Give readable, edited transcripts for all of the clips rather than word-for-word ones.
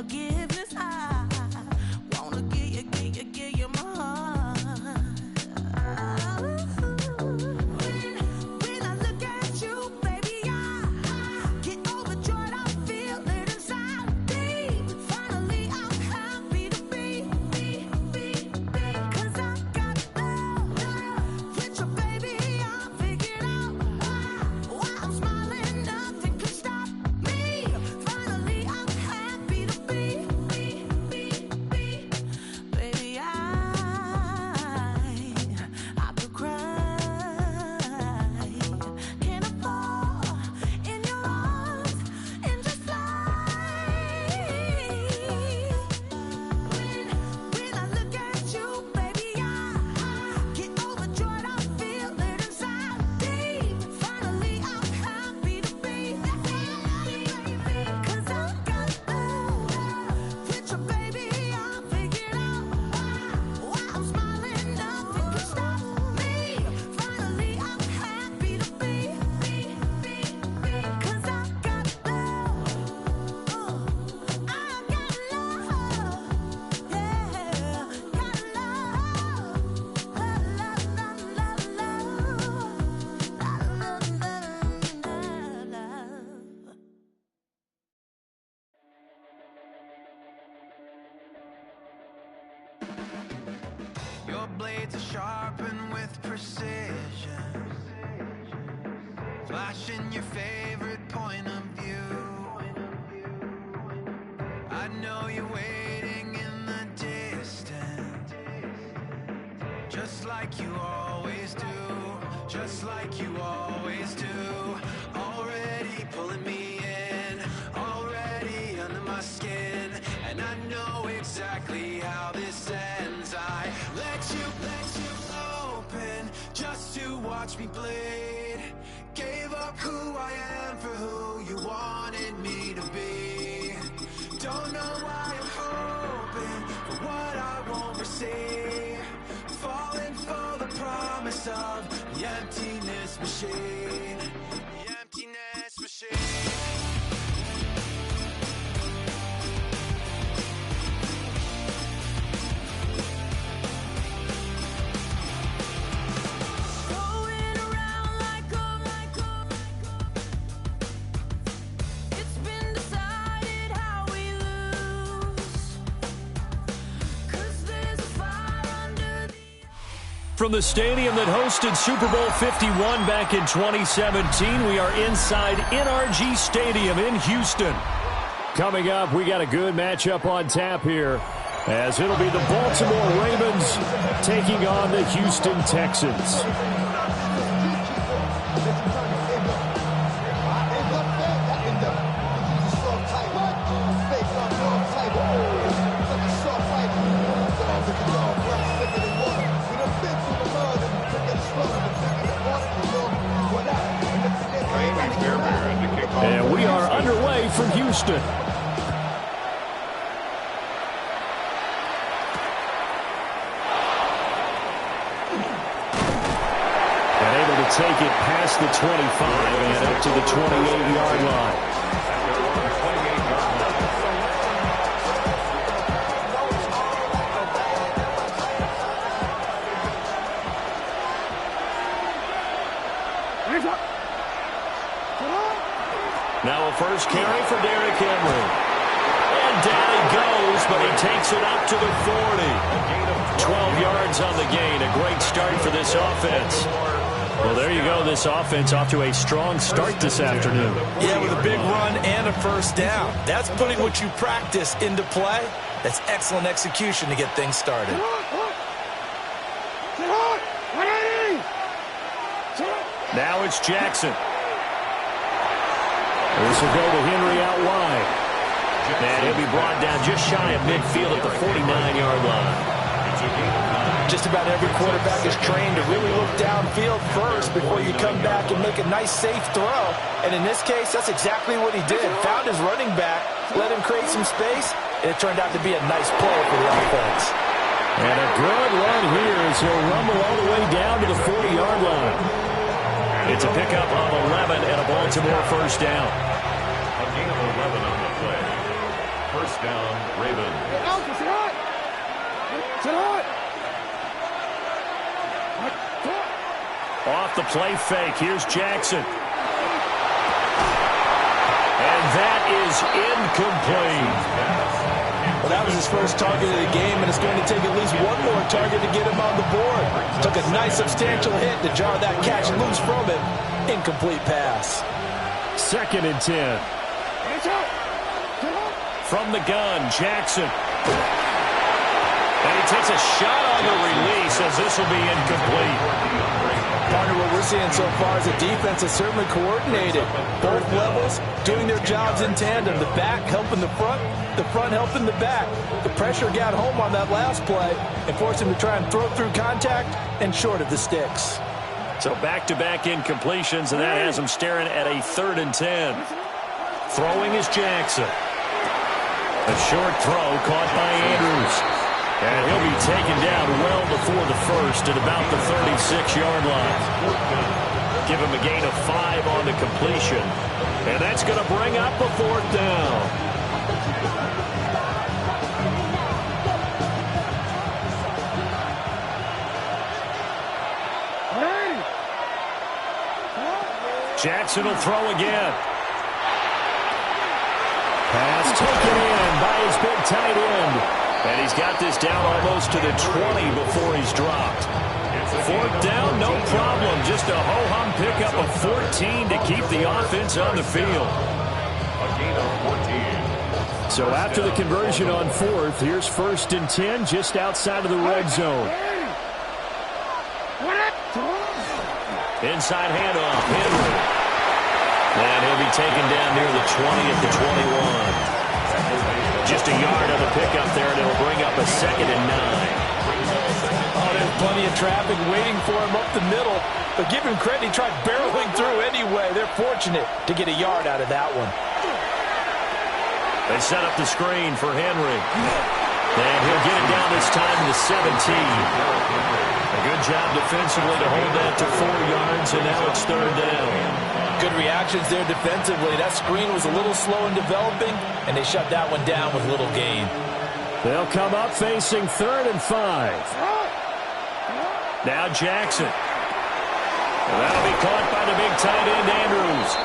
forgiveness. I wanna give you my heart. When I look at you, baby, I get overjoyed. I feel it inside me. Finally, I'm happy to be. 'Cause I got love with your baby. I figured out why I'm smiling. Nothing could stop me. Finally, I'm happy to be. Baby, I could cry. Can I fall in your arms and just fly? When I look at you, baby, I get overjoyed. I feel it inside me. Finally, I'm happy to be. 'Cause I got love with your baby. I figured out why I'm smiling. Nothing can stop me. Finally, I'm happy to be. 'Cause I got love. I got love. Yeah, got love. Love. Your blades are sharpened with precision, flashing your favorite point of view. I know you're waiting in the distance, just like you always do, just like you always do. Already pulling me in, already under my skin, and I know exactly how this ends. I let you open just to watch me bleed. Gave up who I am for who you wanted me to be. Don't know why I'm hoping for what I won't receive. Falling for the promise of the emptiness machine. The emptiness machine. Going around like it's been decided how we lose. 'Cause there's a fire under the From the stadium that hosted Super Bowl 51 back in 2017, we are inside NRG Stadium in Houston. Coming up, we got a good matchup on tap here, as it'll be the Baltimore Ravens taking on the Houston Texans. And we are underway from Houston. And able to take it past the 25 and up to the 28-yard line. Now a first carry for Derrick Henry. And down he goes, but he takes it up to the 40. 12 yards on the gain. A great start for this offense. Well, there you go. This offense off to a strong start this afternoon. Yeah, with a big run and a first down. That's putting what you practice into play. That's excellent execution to get things started. Now it's Jackson. This will go to Henry out wide. And he'll be brought down just shy of midfield at the 49-yard line. Just about every quarterback is trained to really look downfield first before you come back and make a nice, safe throw. And in this case, that's exactly what he did. Found his running back, let him create some space, and it turned out to be a nice play for the offense. And a good run here as he'll rumble all the way down to the 40-yard line. It's a pickup of 11 and a Baltimore first down. A gain of 11 on the play. First down, Ravens. Off the play fake. Here's Jackson. And that is incomplete. Well, that was his first target of the game, and it's going to take at least one more target to get him on the board. Took a nice substantial hit to jar that catch loose from him. Incomplete pass. 2nd and 10. From the gun, Jackson. And he takes a shot on the release as this will be incomplete. Partner, what we're seeing so far is the defense is certainly coordinated. Both levels doing their jobs in tandem. The back helping the front helping the back. The pressure got home on that last play and forced him to try and throw through contact and short of the sticks. So back-to-back incompletions, and that has him staring at a 3rd and 10. Throwing is Jackson. A short throw caught by Andrews. And he'll be taken down well before the first at about the 36-yard line. Give him a gain of 5 on the completion. And that's going to bring up a 4th down. Jackson will throw again. Pass taken in by his big tight end. And he's got this down almost to the 20 before he's dropped. 4th down, no problem. Just a ho-hum pickup of 14 to keep the offense on the field. A gain of 14. So after the conversion on 4th, here's 1st and 10 just outside of the red zone. Inside handoff, Henry. And he'll be taken down near the 20 at the 21. Just a yard on the pickup there, and it'll bring up a 2nd and 9. Oh, there's plenty of traffic waiting for him up the middle. But give him credit, he tried barreling through anyway. They're fortunate to get a yard out of that one. They set up the screen for Henry. And he'll get it down this time to the 17. A good job defensively to hold that to 4 yards, and now it's 3rd down. Good reactions there defensively. That screen was a little slow in developing, and they shut that one down with little gain. They'll come up facing 3rd and 5. Now Jackson. And that'll be caught by the big tight end, Andrews.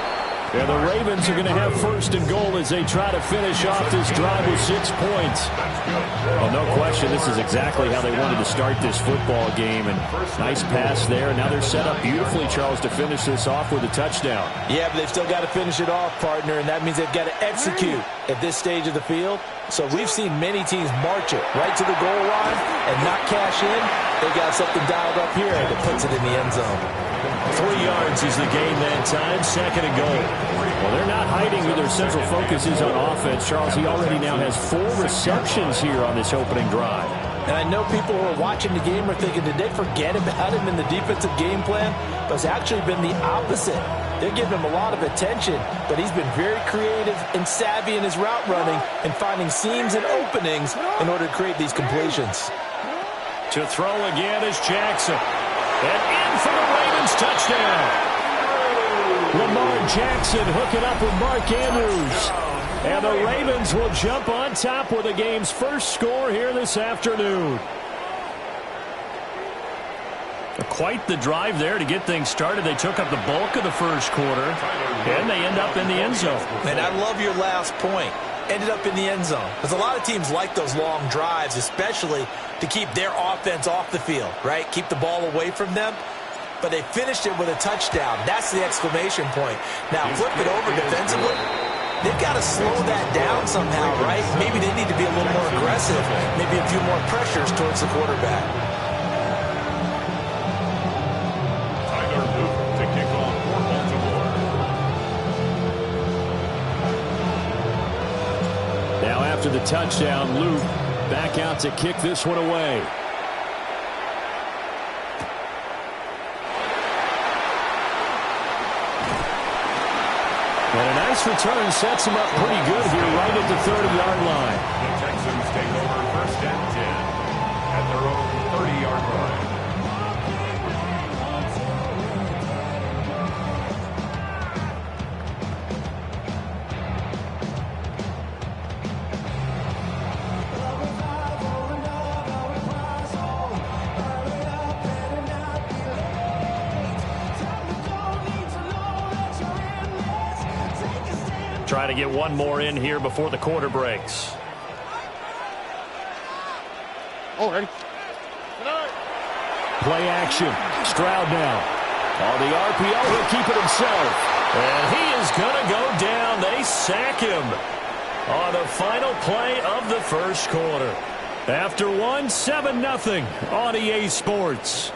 Yeah, the Ravens are going to have 1st and goal as they try to finish off this drive with 6 points. Well, no question, this is exactly how they wanted to start this football game. And nice pass there. Now they're set up beautifully, Charles, to finish this off with a touchdown. Yeah, but they've still got to finish it off, partner, and that means they've got to execute at this stage of the field. So we've seen many teams march it right to the goal line and not cash in. They got something dialed up here that puts it in the end zone. 3 yards is the gain that time, 2nd and goal. Well, they're not hiding who their central focus is on offense. Charles, he already now has 4 receptions here on this opening drive. And I know people who are watching the game are thinking, did they forget about him in the defensive game plan? But it's actually been the opposite. They're giving him a lot of attention, but he's been very creative and savvy in his route running and finding seams and openings in order to create these completions. To throw again is Jackson. And in for the Ravens touchdown. Lamar Jackson hooking up with Mark Andrews. And the Ravens will jump on top with the game's first score here this afternoon. Quite the drive there to get things started. They took up the bulk of the first quarter, and they end up in the end zone. And I love your last point. Ended up in the end zone. Because a lot of teams like those long drives, especially to keep their offense off the field, right? Keep the ball away from them. But they finished it with a touchdown. That's the exclamation point. Now, flip it over defensively. They've got to slow that down somehow, right? Maybe they need to be a little more aggressive. Maybe a few more pressures towards the quarterback. To kick off for Baltimore. Now after the touchdown, Luke back out to kick this one away. And a nice return sets him up pretty good here right at the 30-yard line. The Texans take over 1st and 10 at their own 30-yard line. Try to get one more in here before the quarter breaks. Oh, ready. Play action. Stroud now. On the RPO, he'll keep it himself. And he is going to go down. They sack him on the final play of the first quarter. After one, 7-0 on EA Sports.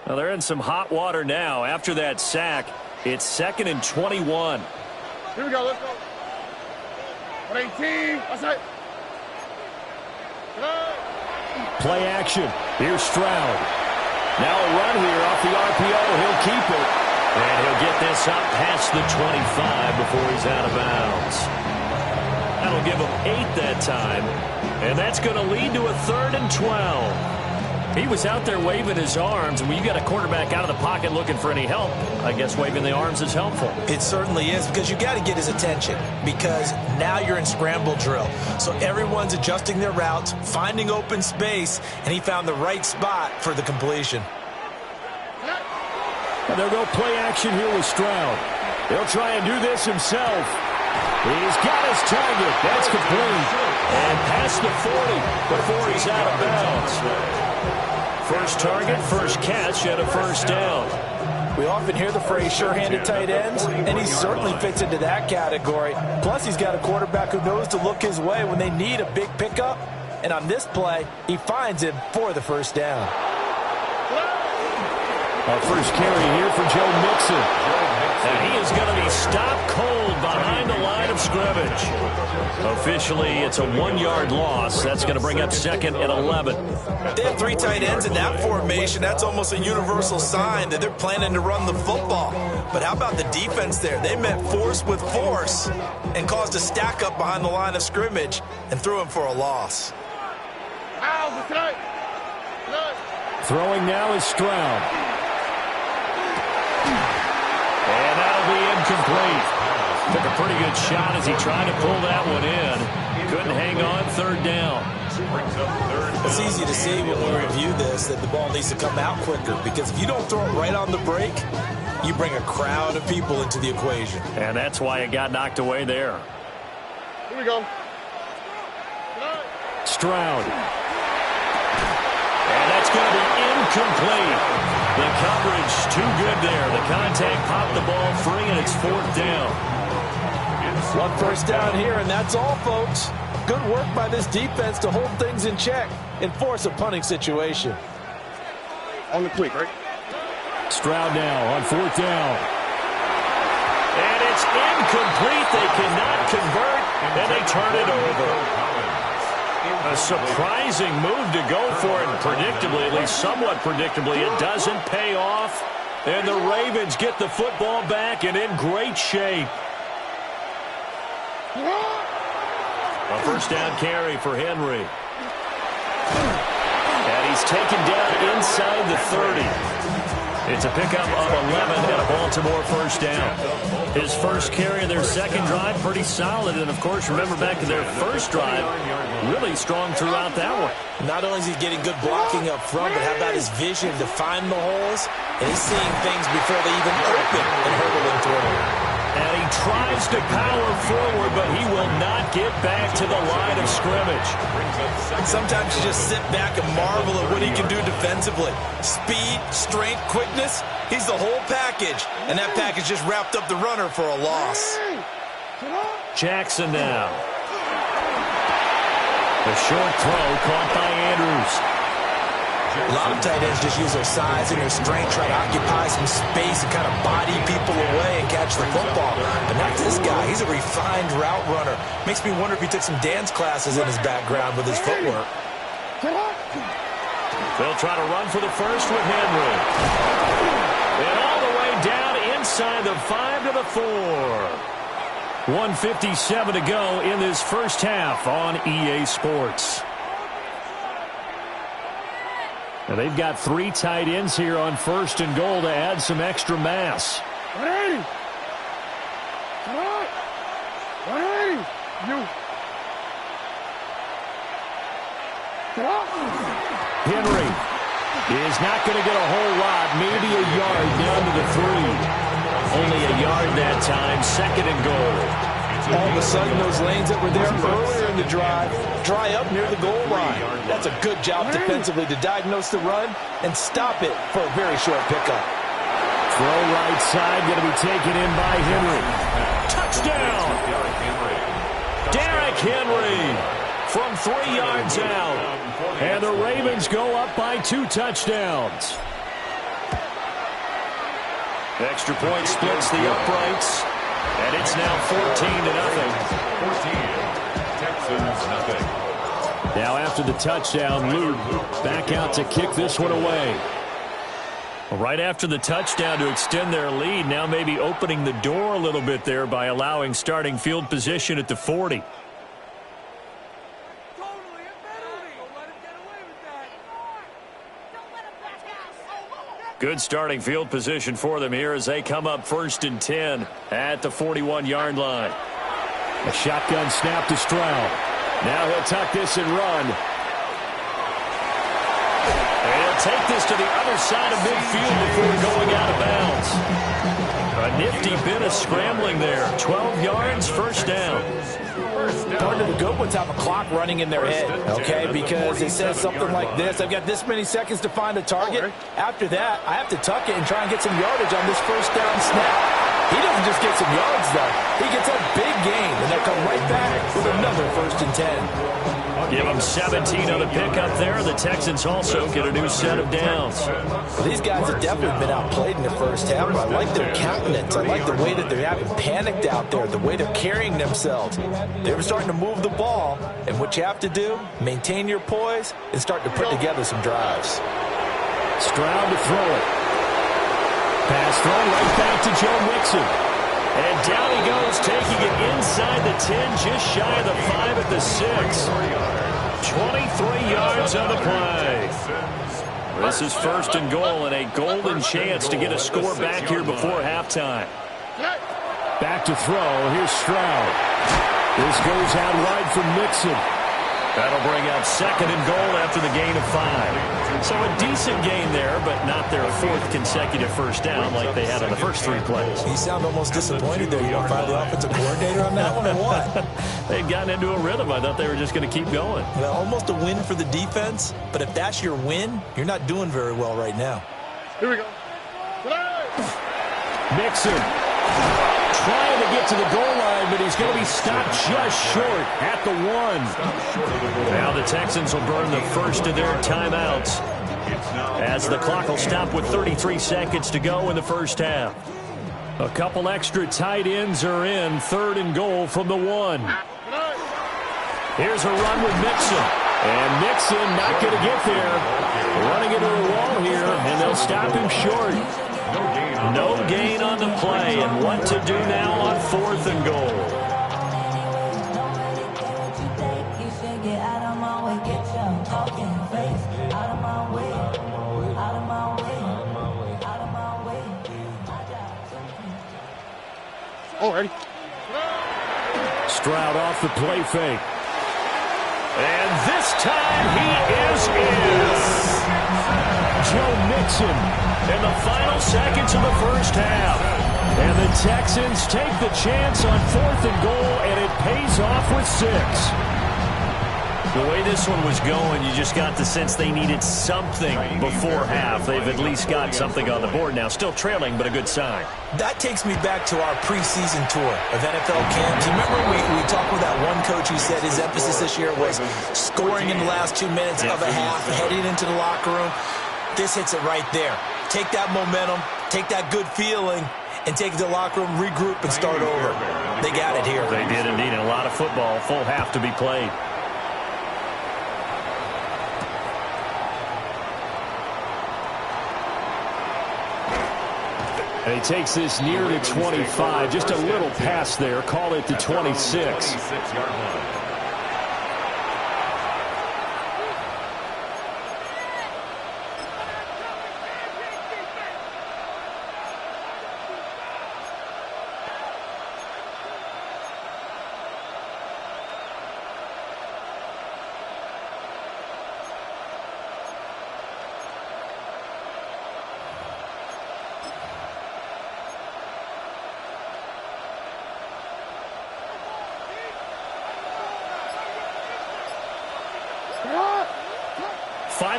Well, they're in some hot water now. After that sack, it's 2nd and 21. Here we go. Let's go. 118. Outside. Play action. Here's Stroud. Now a run here off the RPO. He'll keep it. And he'll get this up past the 25 before he's out of bounds. That'll give him 8 that time. And that's going to lead to a 3rd and 12. He was out there waving his arms, and when you got a quarterback out of the pocket looking for any help, I guess waving the arms is helpful. It certainly is, because you got to get his attention, because now you're in scramble drill. So everyone's adjusting their routes, finding open space, and he found the right spot for the completion. And they'll go play action here with Stroud. He'll try and do this himself. He's got his target. That's complete. And past the 40 before he's out of bounds. First target, first catch, and a first down. We often hear the phrase sure-handed tight ends, and he certainly fits into that category. Plus, he's got a quarterback who knows to look his way when they need a big pickup. And on this play, he finds him for the first down. Our first carry here for Joe Mixon. And he is going to be stopped cold behind the line of scrimmage. Officially, it's a 1-yard loss. That's going to bring up 2nd and 11. They have 3 tight ends in that formation. That's almost a universal sign that they're planning to run the football. But how about the defense there? They met force with force and caused a stack up behind the line of scrimmage and threw him for a loss. Throwing now is Stroud. And that'll be incomplete. Took a pretty good shot as he tried to pull that one in. Couldn't hang on, 3rd down. It's easy to see when we review this that the ball needs to come out quicker, because if you don't throw it right on the break, you bring a crowd of people into the equation. And that's why it got knocked away there. Here we go. Stroud. And that's going to be incomplete. The coverage too good there. The contact popped the ball free, and it's 4th down. 1 first down here, and that's all, folks. Good work by this defense to hold things in check and force a punting situation. On the quick, right? Stroud now on 4th down. And it's incomplete. They cannot convert, and they turn it over. A surprising move to go for it, and predictably, at least somewhat predictably, it doesn't pay off. And the Ravens get the football back and in great shape. A first down carry for Henry. And he's taken down inside the 30. It's a pickup of 11 and a Baltimore first down. His first carry in their second drive, pretty solid. And, of course, remember back to their first drive, really strong throughout that one. Not only is he getting good blocking up front, but how about his vision to find the holes? And he's seeing things before they even open and hurdling through them. And he tries to power forward, but he will not get back to the line of scrimmage. Sometimes you just sit back and marvel at what he can do defensively. Speed, strength, quickness, he's the whole package. And that package just wrapped up the runner for a loss. Jackson now. The short throw caught by Andrews. A lot of tight ends just use their size and their strength, try to occupy some space and kind of body people away and catch the football. But not this guy. He's a refined route runner. Makes me wonder if he took some dance classes in his background with his footwork. They'll try to run for the first with Henry. And all the way down inside the 5 to the 4. 1:57 to go in this first half on EA Sports. Now they've got 3 tight ends here on 1st and goal to add some extra mass. 180. You. Henry is not going to get a whole lot, maybe a yard down to the 3. Only a yard that time, 2nd and goal. All of a sudden, those lanes that were there earlier in the drive dry up near the goal line. That's a good job defensively to diagnose the run and stop it for a very short pickup. Throw right side, going to be taken in by Henry. Touchdown! Derrick Henry from 3 yards out. And the Ravens go up by 2 touchdowns. Extra point splits the uprights. And it's now 14-0. 14. Texans nothing. Now after the touchdown, Luke back out to kick this one away. Right after the touchdown to extend their lead, now maybe opening the door a little bit there by allowing starting field position at the 40. Good starting field position for them here as they come up 1st and 10 at the 41-yard line. A shotgun snap to Stroud. Now he'll tuck this and run. And he'll take this to the other side of midfield before going out of bounds. A nifty bit of scrambling there. 12 yards, 1st down. Part of the good ones have a clock running in their head, okay? Because it says something like this. I've got this many seconds to find a target. After that, I have to tuck it and try and get some yardage on this 1st down snap. He doesn't just get some yards, though. He gets a big gain, and they'll come right back with another 1st and 10. Give them 17 on the pickup there. The Texans also get a new set of downs. Well, these guys have definitely been outplayed in the 1st half, but I like their countenance. I like the way that they're having panicked out there, the way they're carrying themselves. They were starting to move the ball, and what you have to do, maintain your poise and start to put together some drives. Stroud to throw it. Pass throw right back to Joe Mixon. And down he goes, taking it inside the 10, just shy of the 5 at the 6. 23 yards on the play. This is 1st and goal and a golden chance to get a score back here before halftime. Back to throw. Here's Stroud. This goes out wide from Mixon. That'll bring up 2nd and goal after the gain of 5. So a decent gain there, but not their 4th consecutive 1st down like they had on the first 3 plays. You sound almost disappointed there. You don't find the offensive coordinator on that one or what? They'd gotten into a rhythm. I thought they were just going to keep going. Well, almost a win for the defense, but if that's your win, you're not doing very well right now. Here we go. Mixon trying to get to the goal line, but he's going to be stopped just short at the 1. Now the Texans will burn the 1st of their timeouts as the clock will stop with 33 seconds to go in the 1st half. A couple extra tight ends are in. 3rd and goal from the 1. Here's a run with Mixon. And Mixon not going to get there. Running into the wall here, and they'll stop him short. No gain on the play, and what to do now on 4th and goal. Already. Stroud off the play fake. And this time he is in. Joe Mixon in the final seconds of the 1st half. And the Texans take the chance on 4th and goal, and it pays off with 6. The way this one was going, you just got the sense they needed something before half. They've at least got something on the board now. Still trailing, but a good sign. That takes me back to our preseason tour of NFL camps. You remember we talked with that one coach who said his emphasis this year was scoring in the last 2 minutes of a half, heading into the locker room. This hits it right there. Take that momentum, take that good feeling, and take it to the locker room, regroup, and start over. They got it here. They did indeed. And a lot of football, full half to be played. And he takes this near to 25. Just a little pass there. Call it the 26.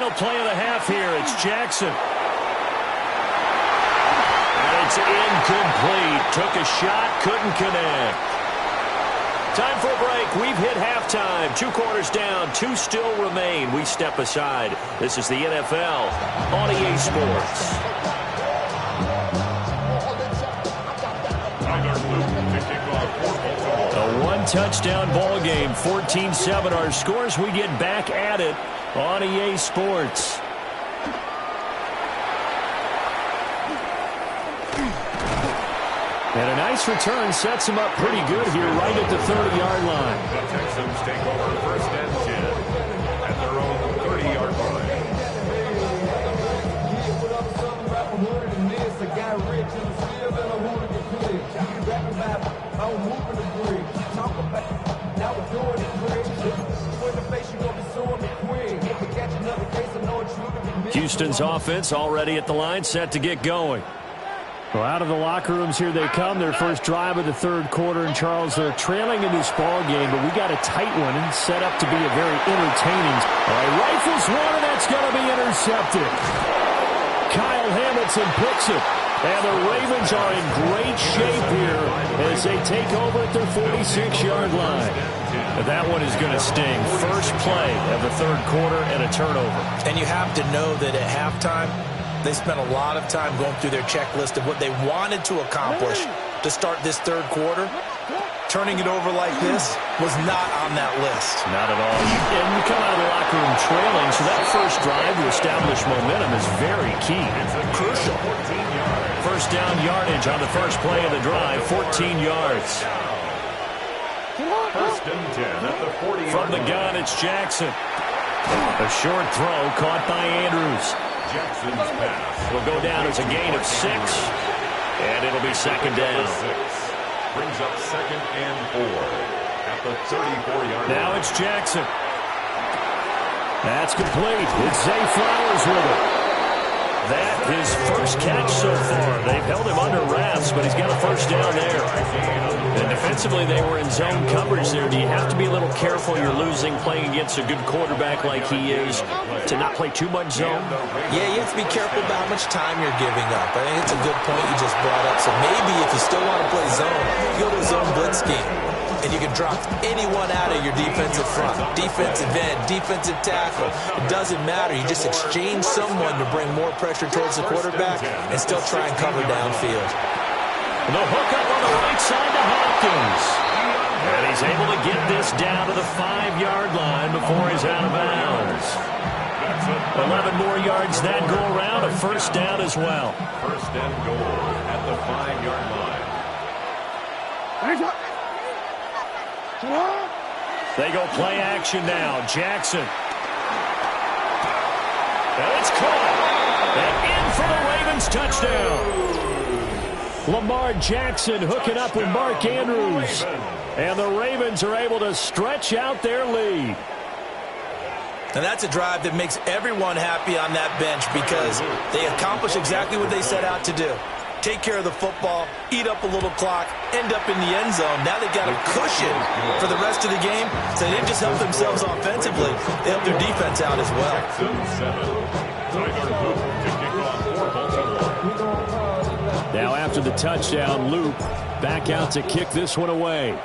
final play of the half here. It's Jackson. And it's incomplete. Took a shot, couldn't connect. Time for a break. We've hit halftime. 2 quarters down, 2 still remain. We step aside. This is the NFL on EA Sports. A 1-touchdown ball game, 14-7 our scores. We get back at it on EA Sports. And a nice return sets him up pretty good here right at the 30-yard line. The Texans take over 1st and 10 at their own 30-yard line. Houston's offense already at the line, set to get going. Well, out of the locker rooms here they come. Their first drive of the 3rd quarter. And, Charles, they're trailing in this ball game, but we got a tight one and set up to be a very entertaining. All right, rifles one, and that's going to be intercepted. Kyle Hamilton picks it. And the Ravens are in great shape here as they take over at their 46-yard line. And that one is going to sting. First play of the 3rd quarter and a turnover. And you have to know that at halftime, they spent a lot of time going through their checklist of what they wanted to accomplish to start this 3rd quarter. Turning it over like this was not on that list. Not at all. And you come out of the locker room trailing, so that first drive to establish momentum is very key. Crucial. First down yardage on the first play of the drive, 14 yards. 1st and 10 at the 40-yard line. From the gun, it's Jackson. A short throw caught by Andrews. Jackson's pass Will go down as a gain of 6, and it'll be 2nd down. 6 brings up 2nd and 4 at the 34-yard line. Now it's Jackson. That's complete. It's Zay Flowers with it. That his first catch so far. They've held him under wraps, but he's got a first down there. And defensively, they were in zone coverage there. Do you have to be a little careful? You're losing playing against a good quarterback like he is to not play too much zone? Yeah, you have to be careful about how much time you're giving up. I think it's a good point you just brought up. So maybe if you still want to play zone, go to a zone blitz scheme. And you can drop anyone out of your defensive front. Defensive end, defensive tackle. It doesn't matter. You just exchange someone to bring more pressure towards the quarterback and still try and cover downfield. And they'll hook up on the right side to Hopkins. And he's able to get this down to the 5-yard line before he's out of bounds. 11 more yards that go around, a first down as well. 1st and goal at the 5-yard line. They go play action now. Jackson. And it's caught. And in for the Ravens touchdown. Lamar Jackson hooking up with Mark Andrews. And the Ravens are able to stretch out their lead. And that's a drive that makes everyone happy on that bench because they accomplish exactly what they set out to do. Take care of the football, eat up a little clock, end up in the end zone. Now they've got a cushion for the rest of the game. So they didn't just help themselves offensively, they helped their defense out as well. Now after the touchdown, Luke back out to kick this one away.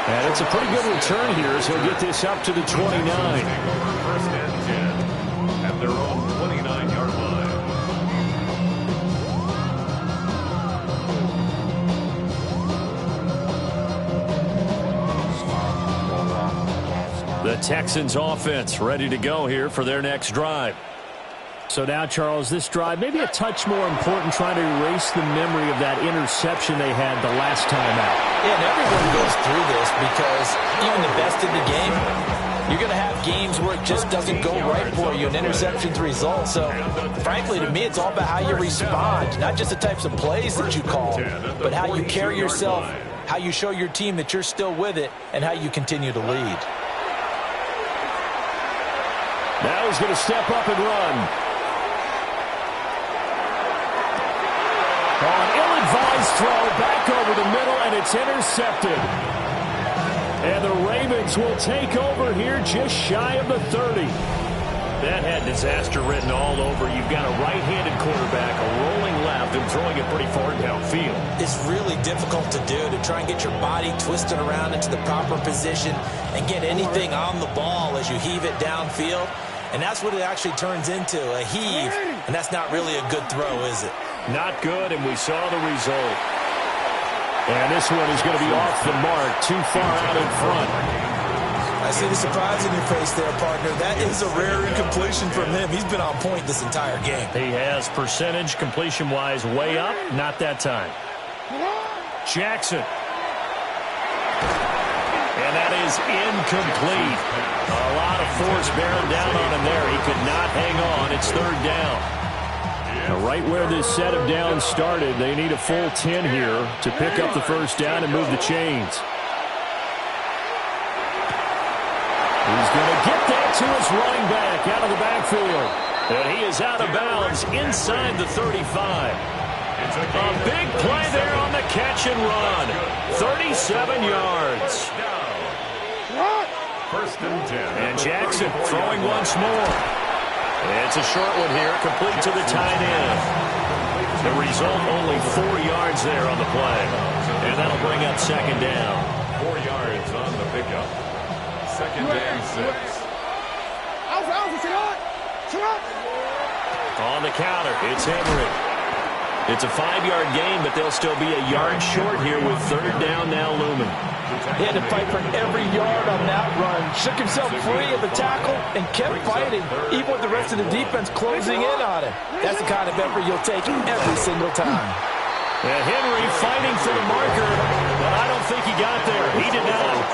And it's a pretty good return here as he'll get this up to the 29. 1st and 10 at their own 29-yard line. The Texans offense ready to go here for their next drive. So now, Charles, this drive maybe a touch more important, trying to erase the memory of that interception they had the last time out. Yeah, and everyone goes through this because even the best in the game, you're going to have games where it just doesn't go right for you, and interceptions result. So, frankly, to me, it's all about how you respond, not just the types of plays that you call, but how you carry yourself, how you show your team that you're still with it, and how you continue to lead. Now he's going to step up and run. On ill-advised his throw back over the middle, and it's intercepted. And the Ravens will take over here just shy of the 30. That had disaster written all over. You've got a right-handed quarterback, a rolling left, and throwing it pretty far downfield. It's really difficult to do, to try and get your body twisted around into the proper position and get anything on the ball as you heave it downfield. And that's what it actually turns into, a heave. And that's not really a good throw, is it? Not good, and we saw the result. And this one is going to be off the mark, too far out in front. I see the surprise in your face there, partner. That is a rare incompletion from him. He's been on point this entire game. He has percentage completion-wise way up. Not that time. Jackson. And that is incomplete. A lot of force bearing down on him there. He could not hang on. It's third down. Now, right where this set of downs started, they need a full 10 here to pick up the first down and move the chains. He's going to get that to his running back out of the backfield. And he is out of bounds inside the 35. A big play there on the catch and run. 37 yards. First and 10. And Jackson throwing once more. It's a short one here, complete to the tight end. The result, only 4 yards there on the play. And that'll bring up second down. 4 yards on the pickup. Second and 6. On the counter, it's Henry. It's a 5-yard gain, but they'll still be a yard short here with third down now looming. He had to fight for every yard on that run. Shook himself free of the tackle and kept fighting, even with the rest of the defense closing in on him. That's the kind of effort you'll take every single time. And Henry fighting for the marker, but I don't think he got there. He did not.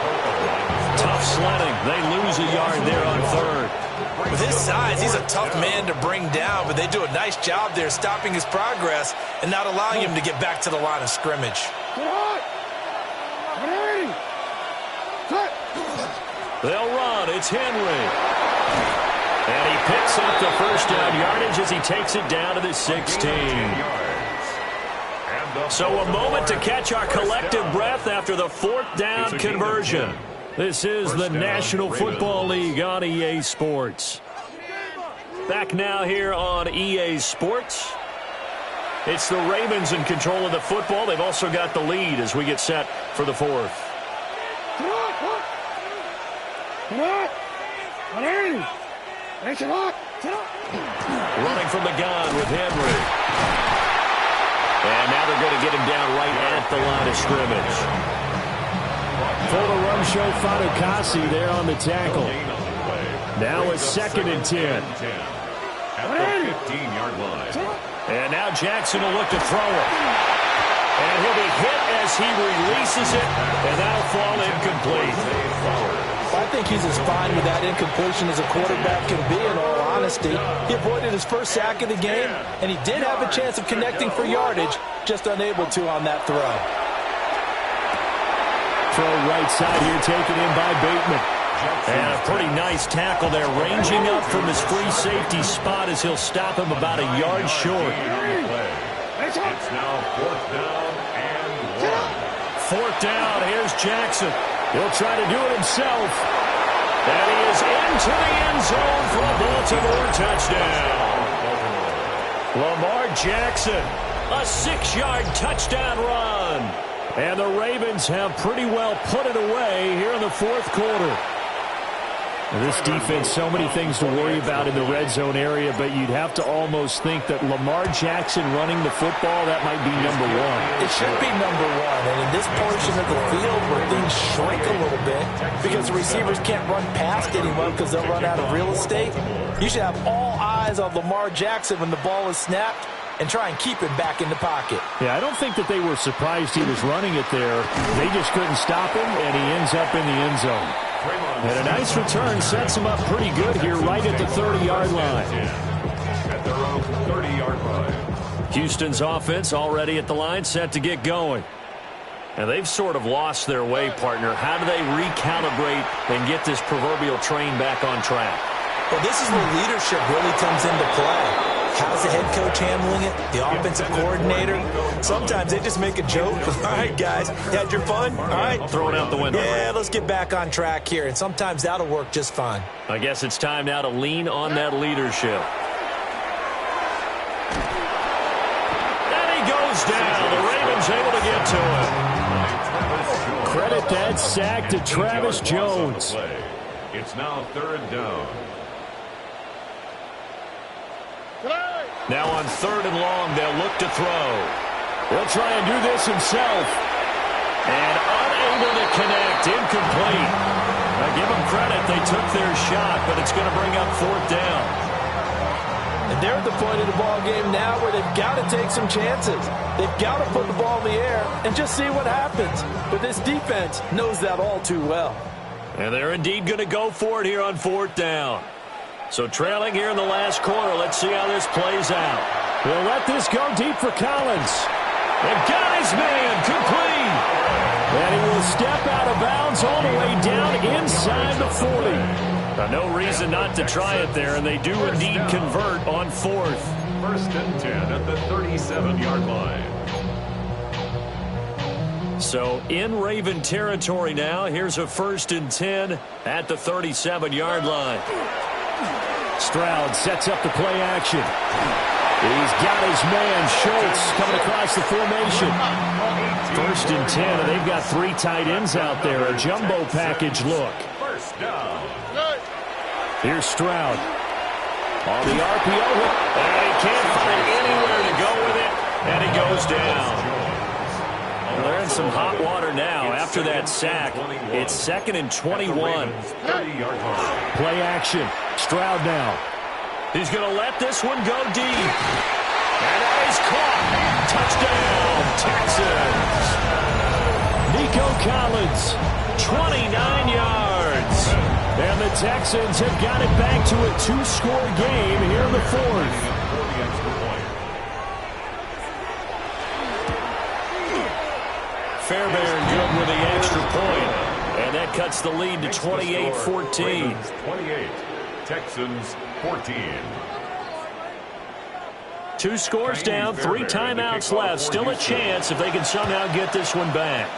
Tough sledding. They lose a yard there on third. With his size, he's a tough man to bring down, but they do a nice job there stopping his progress and not allowing him to get back to the line of scrimmage. They'll run. It's Henry. And he picks up the first down yardage as he takes it down to the 16. So a moment to catch our collective breath after the fourth down conversion. This is the National Football League on EA Sports. Back now here on EA Sports. It's the Ravens in control of the football. They've also got the lead as we get set for the fourth. Running from the gun with Henry. And now they're going to get him down right at the line of scrimmage. For the run show, Fadukasi there on the tackle. Now it's second and 10. At the 15-yard line. And now Jackson will look to throw it. And he'll be hit as he releases it, and that'll fall incomplete. I think he's as fine with that incompletion as a quarterback can be, in all honesty. He avoided his first sack of the game, and he did have a chance of connecting for yardage, just unable to on that throw. Throw right side here, taken in by Bateman. And a pretty nice tackle there, ranging up from his free safety spot as he'll stop him about a yard short. It's now fourth down and 1. Fourth down, here's Jackson. He'll try to do it himself. And he is into the end zone for a Baltimore touchdown. Lamar Jackson, a 6-yard touchdown run. And the Ravens have pretty well put it away here in the fourth quarter. This defense, so many things to worry about in the red zone area, but you'd have to almost think that Lamar Jackson running the football, that might be number one. It should be number one, and in this portion of the field where things shrink a little bit because the receivers can't run past anyone because they'll run out of real estate, you should have all eyes on Lamar Jackson when the ball is snapped and try and keep it back in the pocket. Yeah, I don't think that they were surprised he was running it there. They just couldn't stop him, and he ends up in the end zone. And a nice return sets him up pretty good here right at the 30-yard line. At their own 30-yard line. Houston's offense already at the line, set to get going. And they've sort of lost their way, partner. How do they recalibrate and get this proverbial train back on track? Well, this is where leadership really comes into play. How's the head coach handling it? The offensive coordinator? Sometimes they just make a joke. All right, guys, you had your fun? All right. Throw it out the window. Yeah, let's get back on track here, and sometimes that'll work just fine. I guess it's time now to lean on that leadership. And he goes down. The Ravens able to get to him. Credit that sack to Travis Jones. It's now 3rd down. Now on 3rd and long, they'll look to throw. He'll try and do this himself. And unable to connect. Incomplete. Now give them credit. They took their shot, but it's going to bring up 4th down. And they're at the point of the ball game now where they've got to take some chances. They've got to put the ball in the air and just see what happens. But this defense knows that all too well. And they're indeed going to go for it here on 4th down. So trailing here in the last quarter. Let's see how this plays out. He'll let this go deep for Collins. And got his man complete. And he will step out of bounds all the way down inside the 40. Now, no reason not to try it there, and they do indeed convert on 4th. 1st and 10 at the 37-yard line. So in Raven territory now. Here's a 1st and 10 at the 37-yard line. Stroud sets up the play action. He's got his man, Schultz, coming across the formation. 1st and 10, and they've got 3 tight ends out there. A jumbo package look. 1st down. Here's Stroud. On the RPO. And he can't find anywhere to go with it. And he goes down. Well, they're in some hot water now after that sack. It's 2nd and 21. 30-yard line. Play action. Stroud now. He's going to let this one go deep. And that is caught. Touchdown, Texans. Nico Collins, 29 yards. And the Texans have got it back to a 2-score game here in the 4th. Fairbairn good with the extra point. And that cuts the lead to 28-14. 28, Texans 14. 2 scores down, 3 timeouts left. Still a chance if they can somehow get this one back.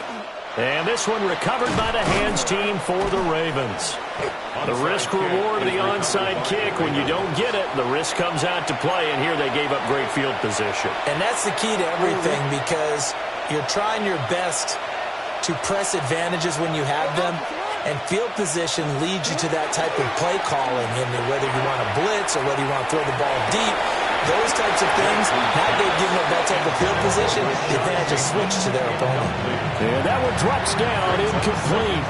And this one recovered by the hands team for the Ravens. The risk-reward of the onside kick. When you don't get it, the risk comes out to play, and here they gave up great field position. And that's the key to everything, because you're trying your best to press advantages when you have them, and field position leads you to that type of play calling, and whether you want to blitz or whether you want to throw the ball deep, those types of things. Now they've given up that type of field position, the advantage is switched to their opponent. And that one drops down, incomplete.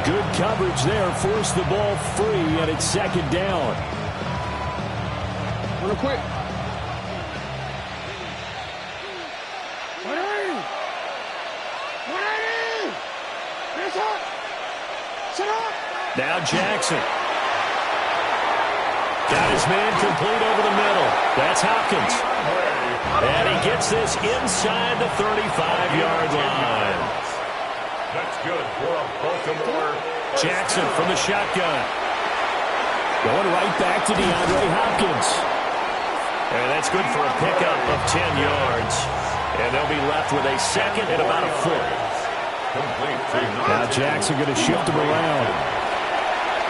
Good coverage there, forced the ball free, and it's 2nd down. Real quick. Now Jackson. Got his man complete over the middle. That's Hopkins. And he gets this inside the 35-yard line. That's good for a Baltimore. Jackson from the shotgun. Going right back to DeAndre Hopkins. And that's good for a pickup of 10 yards. And they'll be left with a 2nd and about a 4. Now Jackson going to shift him around.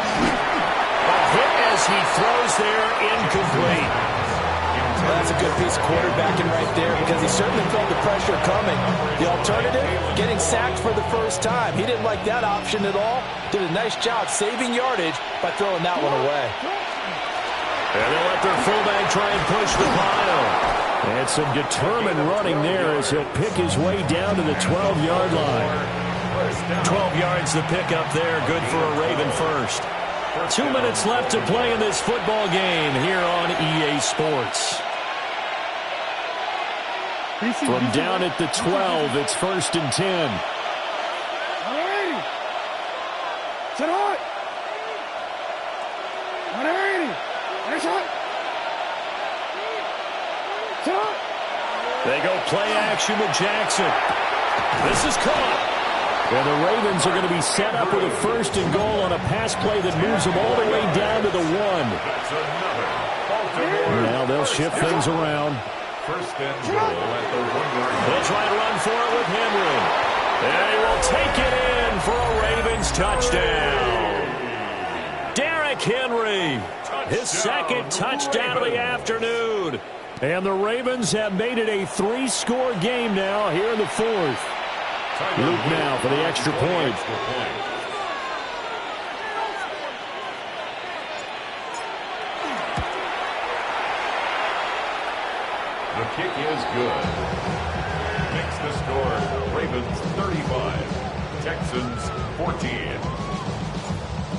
A hit as he throws there, incomplete. Well, that's a good piece of quarterbacking right there, because he certainly felt the pressure coming. The alternative, getting sacked for the first time. He didn't like that option at all. Did a nice job saving yardage by throwing that one away. And they'll let their fullback try and push the pile. And some determined running there as he'll pick his way down to the 12-yard line. 12 yards to pick up there, good for a Raven first. 2 minutes left to play in this football game here on EA Sports. From down at the 12, it's 1st and 10. Alrighty. Set hot. Alrighty. Nice hot. Set hot. They go play action with Jackson. This is caught. And the Ravens are going to be set up with a 1st and goal on a pass play that moves them all the way down to the 1. That's another Now they'll shift things around. First and goal at the 1-yard line. They'll try to run for it with Henry. And he will take it in for a Ravens touchdown. Derrick Henry, his second touchdown of the afternoon. And the Ravens have made it a 3-score game now here in the fourth. Luke now for the extra point. The kick is good. Makes the score Ravens 35, Texans 14.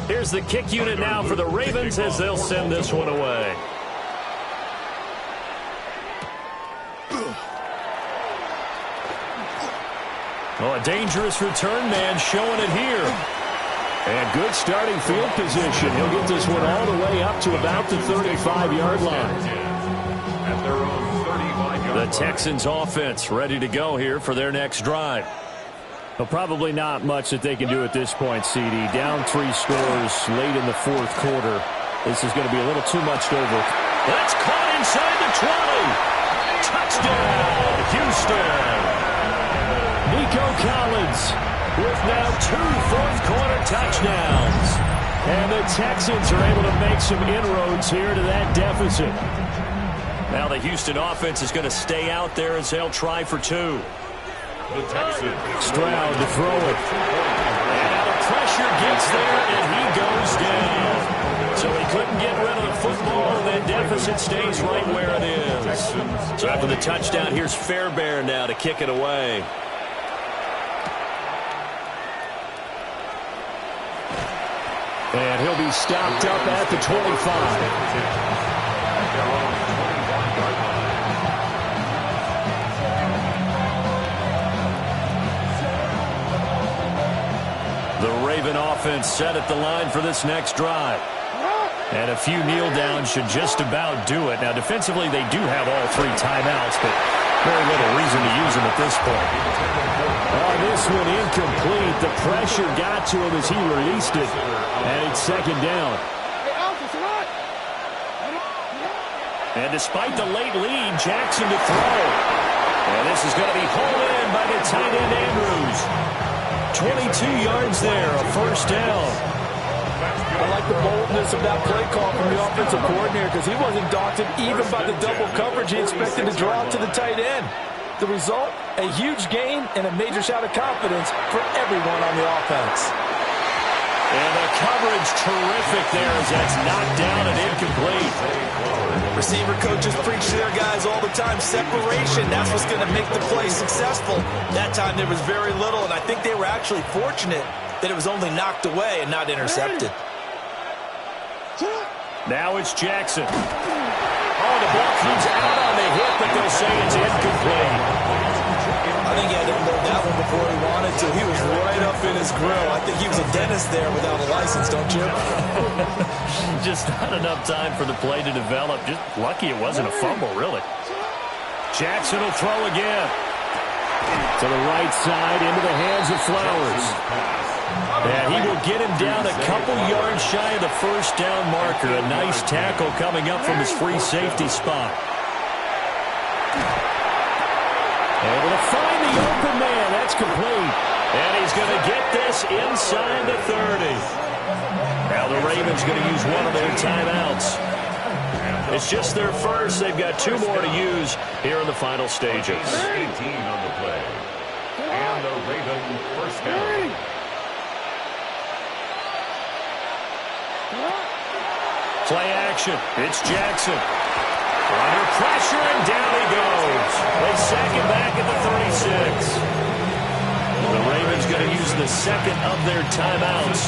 Here's the kick unit now for the Ravens as they'll send this one away. Oh, a dangerous return man showing it here. And good starting field position. He'll get this one all the way up to about the 35-yard line. At their own 35-yard line. The Texans offense ready to go here for their next drive. Well, probably not much that they can do at this point, CD. Down 3 scores late in the fourth quarter. This is going to be a little too much to over. That's caught inside the 20. Touchdown, Houston. Nico Collins with now 2 fourth-quarter touchdowns. And the Texans are able to make some inroads here to that deficit. Now the Houston offense is going to stay out there as they'll try for 2. The Texans. Stroud to throw it. And now the pressure gets there, and he goes down. So he couldn't get rid of the football, and that deficit stays right where it is. So after the touchdown, here's Fairbairn now to kick it away. And he'll be stopped up at the 25. The Raven offense set at the line for this next drive. And a few kneel downs should just about do it. Now, defensively, they do have all 3 timeouts, but very little reason to use them at this point. Oh, this one incomplete. The pressure got to him as he released it. And it's second down. And despite the late lead, Jackson to throw. And this is going to be hauled in by the tight end Andrews. 22 yards there, a first down. I like the boldness of that play call from the offensive coordinator because he wasn't daunted even by the double coverage he expected to draw to the tight end. The result, a huge gain and a major shout of confidence for everyone on the offense. And the coverage terrific there as that's knocked down and incomplete. Receiver coaches preach to their guys all the time. Separation, that's what's going to make the play successful. That time there was very little, and I think they were actually fortunate that it was only knocked away and not intercepted. Now it's Jackson. Oh, the ball comes out on the hit, but they'll say it's incomplete. I think he had to unload that one before he wanted to. He was right up in his grill. I think he was a dentist there without a license, don't you? Just not enough time for the play to develop. Just lucky it wasn't a fumble, really. Jackson will throw again. To the right side, into the hands of Flowers. And he will get him down a couple yards shy of the first down marker. A nice tackle coming up from his free safety spot. Able to find the open man. That's complete. And he's going to get this inside the 30. Now the Ravens going to use one of their timeouts. It's just their first. They've got 2 more to use here in the final stages. 18 on the play. And the Raven first down. Play action. It's Jackson. Under pressure, and down he goes. They sack him back at the 36. The Ravens going to use the second of their timeouts.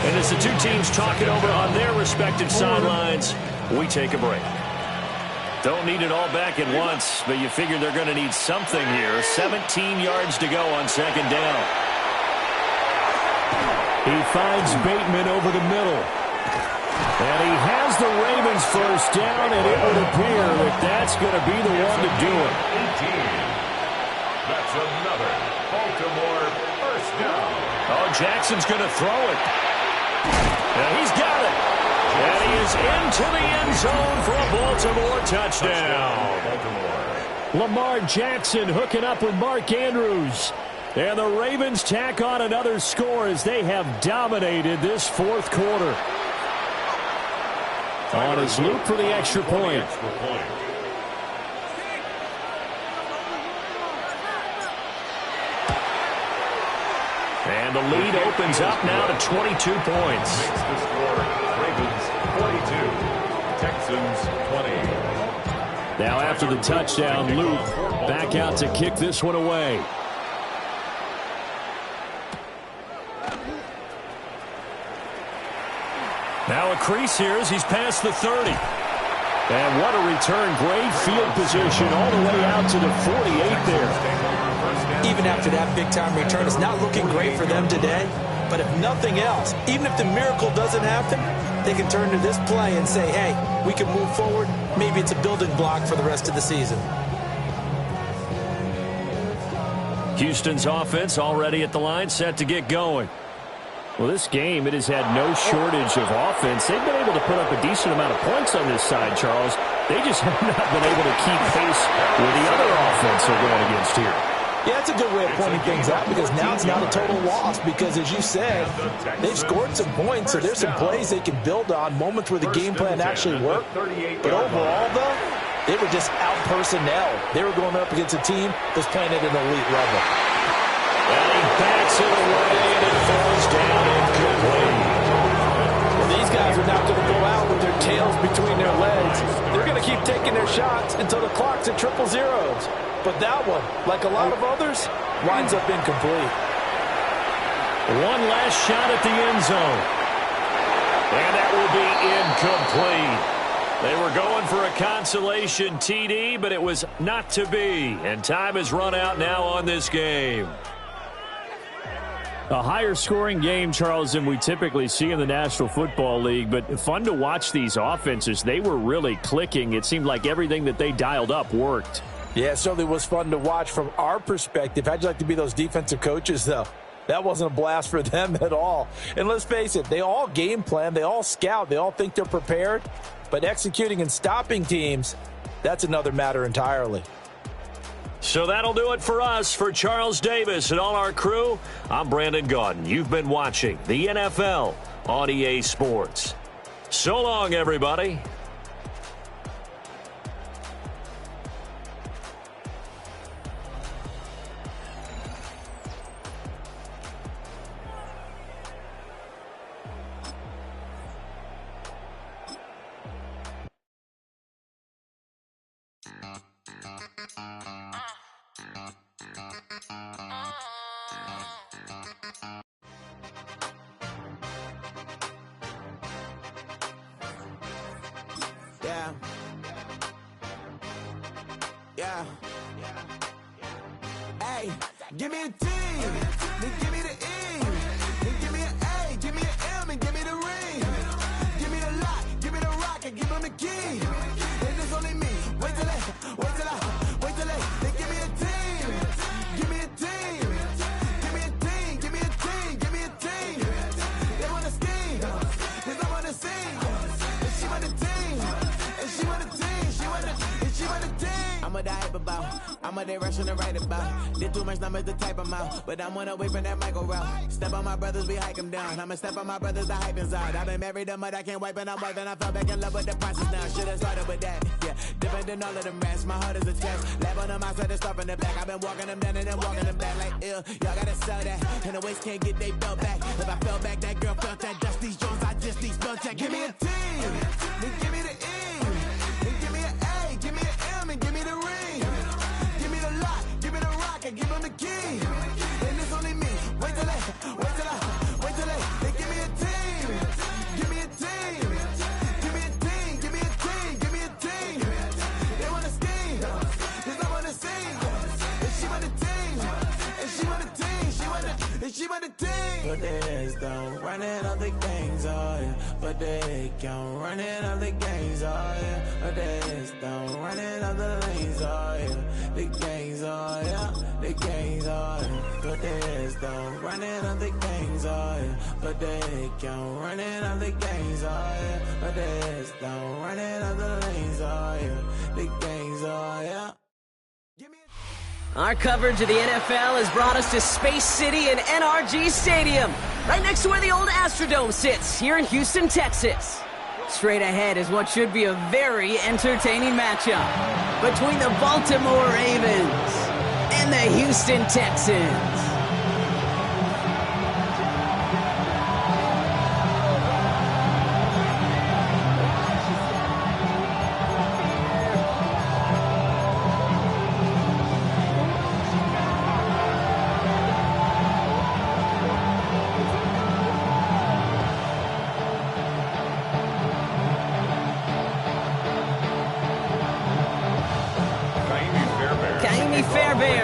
And as the 2 teams talk it over on their respective sidelines, we take a break. Don't need it all back at once, but you figure they're going to need something here. 17 yards to go on second down. He finds Bateman over the middle. And he has the Ravens first down, and it would appear that that's going to be the one to do it. 18. That's another Baltimore first down. Oh, Jackson's going to throw it. And he's got it. And he is into the end zone for a Baltimore touchdown. Lamar Jackson hooking up with Mark Andrews. And the Ravens tack on another score as they have dominated this fourth quarter. On his loop for the extra point. And the lead opens up now to 22 points. Makes the score Ravens 42, Texans 20. Now after the touchdown, Luke back out to kick this one away. Now a crease here as he's past the 30. And what a return. Great field position all the way out to the 48 there. Even after that big-time return, it's not looking great for them today. But if nothing else, even if the miracle doesn't happen, they can turn to this play and say, hey, we can move forward. Maybe it's a building block for the rest of the season. Houston's offense already at the line, set to get going. Well, this game, it has had no shortage of offense. They've been able to put up a decent amount of points on this side, Charles. They just have not been able to keep pace with the other offense they're going against here. Yeah, that's a good way of pointing things out because now it's not a total loss because, as you said, they've scored some points, so there's some plays they can build on, moments where the game plan actually worked. But overall, though, they were just out-personnel. They were going up against a team that's playing at an elite level. And he backs it away, and it falls down incomplete. Well, these guys are not going to go out with their tails between their legs. They're going to keep taking their shots until the clock's at triple zeros. But that one, like a lot of others, winds up incomplete. One last shot at the end zone. And that will be incomplete. They were going for a consolation TD, but it was not to be. And time has run out now on this game. A higher scoring game, Charles, than we typically see in the National Football League, but fun to watch these offenses. They were really clicking. It seemed like everything that they dialed up worked. Yeah, it certainly was fun to watch from our perspective. How'd you like to be those defensive coaches, though? That wasn't a blast for them at all. And let's face it, they all game plan, they all scout, they all think they're prepared. But executing and stopping teams, that's another matter entirely. So that'll do it for us. For Charles Davis and all our crew, I'm Brandon Gaudin. You've been watching the NFL on EA Sports. So long, everybody. Yeah. Hey, give me a T, then give me the E, then give me an A, give me an M, and give me the ring. Give me the lock, give me the rock, and give them the key. And it's only me. Wait till they, then give me a team. Give me a team. Give me a team, give me a team, give me a team. They want to scheme, cause I want to sing. And she want a team, and she want a team, she want a team. I'm a hype about, I'm a they rushing to write about. Did too much numbers to type them out, but I'm one away from that micro route. Step on my brothers, we hike them down. I'ma step on my brothers, the hype is out. I've been married them, but I can't wipe and I'm wiping. I fell back in love with the process now. Should've started with that, yeah. Different than all of them rats, my heart is a test. Lab on them outside, the stuff in the back. I've been walking them down and then walking them back like ill. Y'all gotta sell that, and the waist can't get they belt back. If I fell back, that girl felt that. Dust these Jones, I just need spell check. Give me a T, then give me the E, then give me an A, give me an M, and give me the ring. Give me the lock, give me the rock, and give them the key. And it's only me. Wait till they give me a team. Give me a team. Give me a team. Give me a team. Give me a team. They wanna scheme, cause I wanna sing. And she want a team. And she want a team. She want a team. Put their heads down, running all the gangs, oh yeah. but they can't run it of the gangs, oh yeah. But they don't run it of the lanes, oh yeah. The gangs, oh yeah. The gangs, oh yeah. But they don't run it of the gangs, oh yeah. But they can't run it of the gangs, oh yeah. But they don't run it of the lanes, oh yeah. The gangs, oh yeah. Our coverage of the NFL has brought us to Space City and NRG Stadium, right next to where the old Astrodome sits, here in Houston, Texas. Straight ahead is what should be a very entertaining matchup between the Baltimore Ravens and the Houston Texans.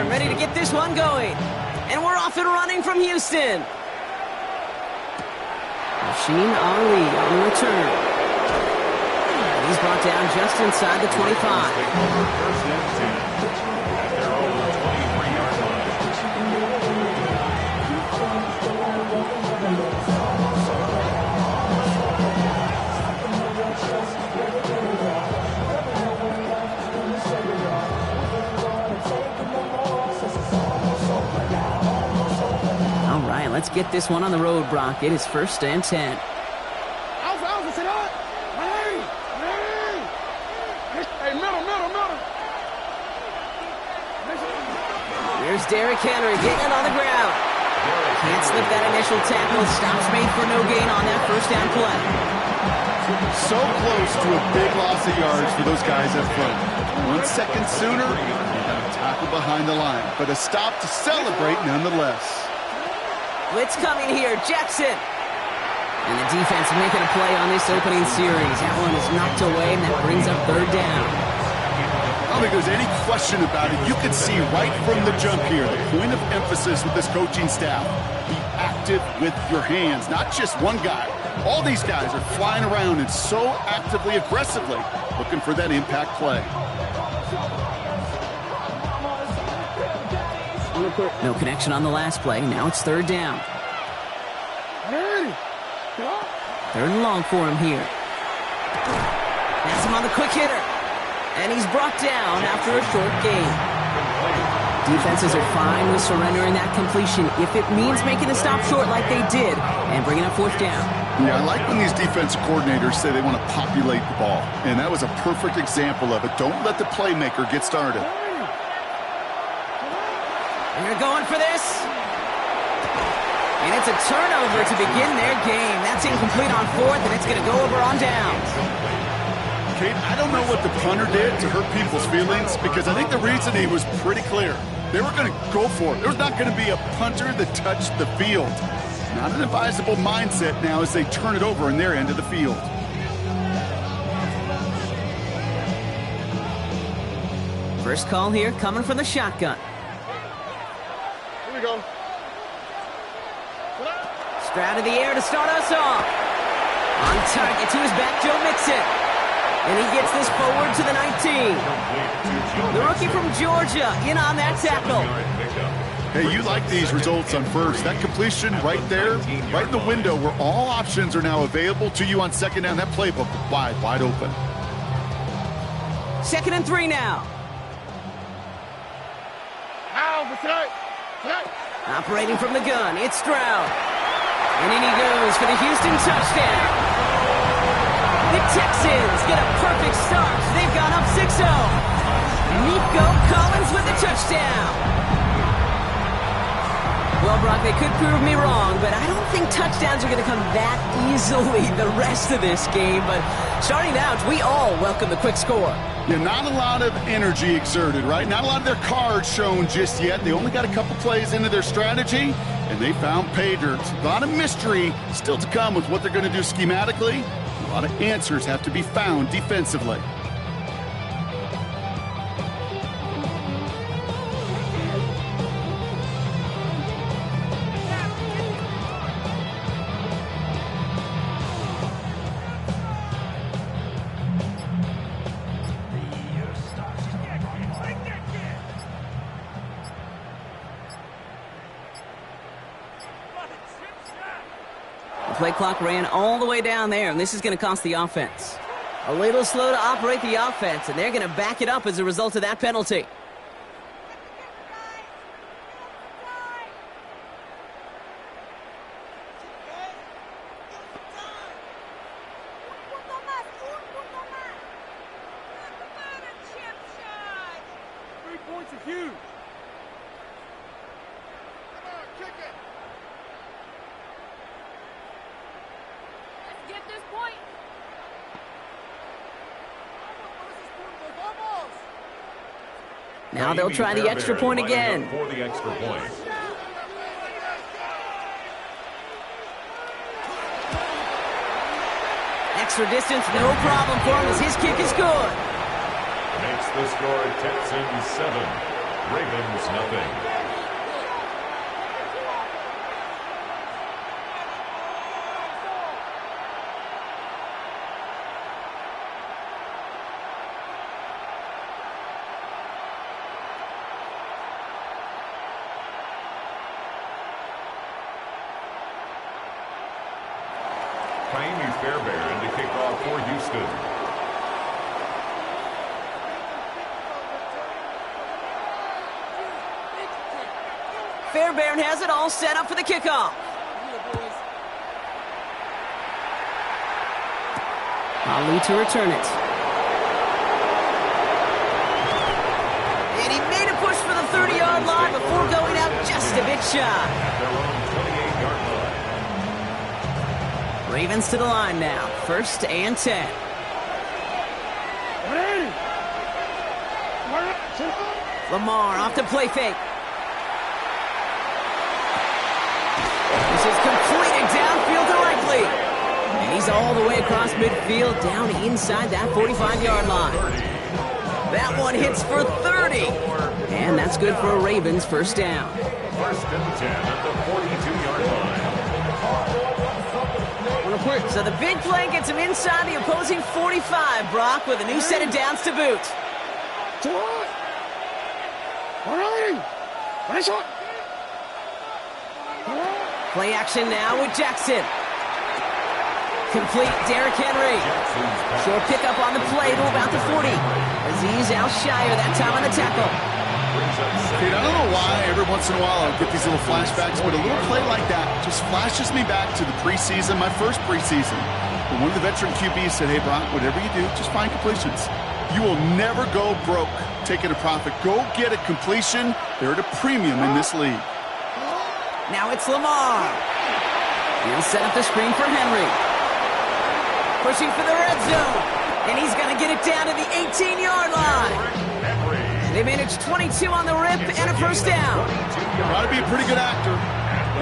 Ready to get this one going. And we're off and running from Houston. Machine Ali on the return. And he's brought down just inside the 25. First and 10 at their own 23-yard line. Let's get this one on the road, Brock. It is first and 10. Alpha, sit up. Hey. Hey, middle. Here's Derrick Henry getting it on the ground. Can't slip that initial tackle. Stops made for no gain on that first down play. So close to a big loss of yards for those guys up front. 1 second sooner, and a tackle behind the line. But a stop to celebrate nonetheless. Blitz coming here, Jackson. And the defense making a play on this opening series. That one is knocked away, and that brings up third down. I don't think there's any question about it. You can see right from the jump here, the point of emphasis with this coaching staff. Be active with your hands, not just one guy. All these guys are flying around and so actively, aggressively looking for that impact play. No connection on the last play. Now it's third down. Third and long for him here. That's him on the quick hitter. And he's brought down after a short gain. Defenses are fine with surrendering that completion if it means making the stop short like they did and bringing up fourth down. Yeah, I like when these defensive coordinators say they want to populate the ball. And that was a perfect example of it. Don't let the playmaker get started. They're going for this. And it's a turnover to begin their game. That's incomplete on fourth, and it's going to go over on downs. Kate, I don't know what the punter did to hurt people's feelings because I think the reasoning was pretty clear. They were going to go for it. There was not going to be a punter that touched the field. Not an advisable mindset now as they turn it over in their end of the field. First call here coming from the shotgun. Here we go. Stroud in the air to start us off. On target to his back, Joe Mixon. And he gets this forward to the 19. The rookie from Georgia in on that tackle. Hey, you like these results on first. That completion right there, right in the window where all options are now available to you on second down. That playbook wide open. 2nd and 3 now. Operating from the gun, it's Stroud. And in he goes for the Houston touchdown. The Texans get a perfect start. They've gone up 6-0. Nico Collins with the touchdown. Well, Brock, they could prove me wrong, but I don't think touchdowns are going to come that easily the rest of this game. But starting out, we all welcome the quick score. Yeah, not a lot of energy exerted, right? Not a lot of their cards shown just yet. They only got a couple plays into their strategy, and they found pay dirt. A lot of mystery still to come with what they're going to do schematically. A lot of answers have to be found defensively. play clock ran all the way down there, and this is going to cost the offense. A little slow to operate the offense, and they're going to back it up as a result of that penalty. Now they'll try the extra point again. For the extra point. Extra distance, no problem for him as his kick is good. Makes the score Texans 7, Ravens nothing. Fairbairn to kick off for Houston. Fairbairn has it all set up for the kickoff. Ali to return it. And he made a push for the 30-yard line before going out just a bit shy. At their own 28-yard line. Ravens to the line now. 1st and 10. Lamar off to play fake. This is completed downfield to Likely. And he's all the way across midfield down inside that 45-yard line. That one hits for 30. And that's good for a Ravens 1st down. 1st and 10 at the 42-yard line. So the big play gets him inside the opposing 45, Brock, with a new set of downs to boot. Play action now with Jackson. Complete, Derrick Henry. Short pickup on the play to about the 40. Azeez Al-Shire that time on the tackle. Dude, I don't know why every once in a while I get these little flashbacks, but a little play like that just flashes me back to the preseason, my first preseason. When one of the veteran QBs said, hey, Brock, whatever you do, just find completions. You will never go broke taking a profit. Go get a completion. They're at a premium in this league. Now it's Lamar. He'll set up the screen for Henry. Pushing for the red zone. And he's going to get it down to the 18-yard line. They managed 22 on the rip and a 1st down. Got to be a pretty good actor.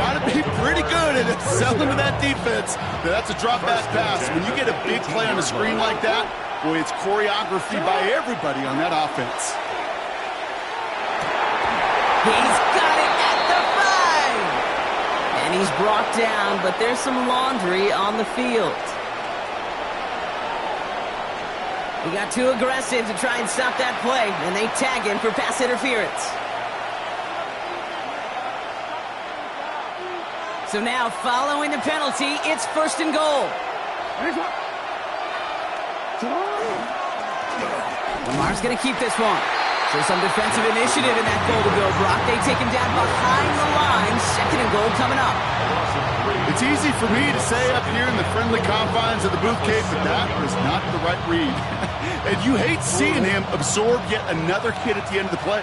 Got to be pretty good at selling to that defense. That's a drop-back pass. When you get a big play on the screen like that, boy, it's choreography by everybody on that offense. He's got it at the 5. And he's brought down, but there's some laundry on the field. He got too aggressive to try and stop that play, and they tag him for pass interference. So now, following the penalty, it's 1st and goal. Lamar's going to keep this one. So some defensive initiative in that goal to go, Brock. They take him down behind the line. 2nd and goal coming up. It's easy for me to say up here in the friendly confines of the Booth Cave, but that was not the right read. And you hate seeing him absorb yet another hit at the end of the play.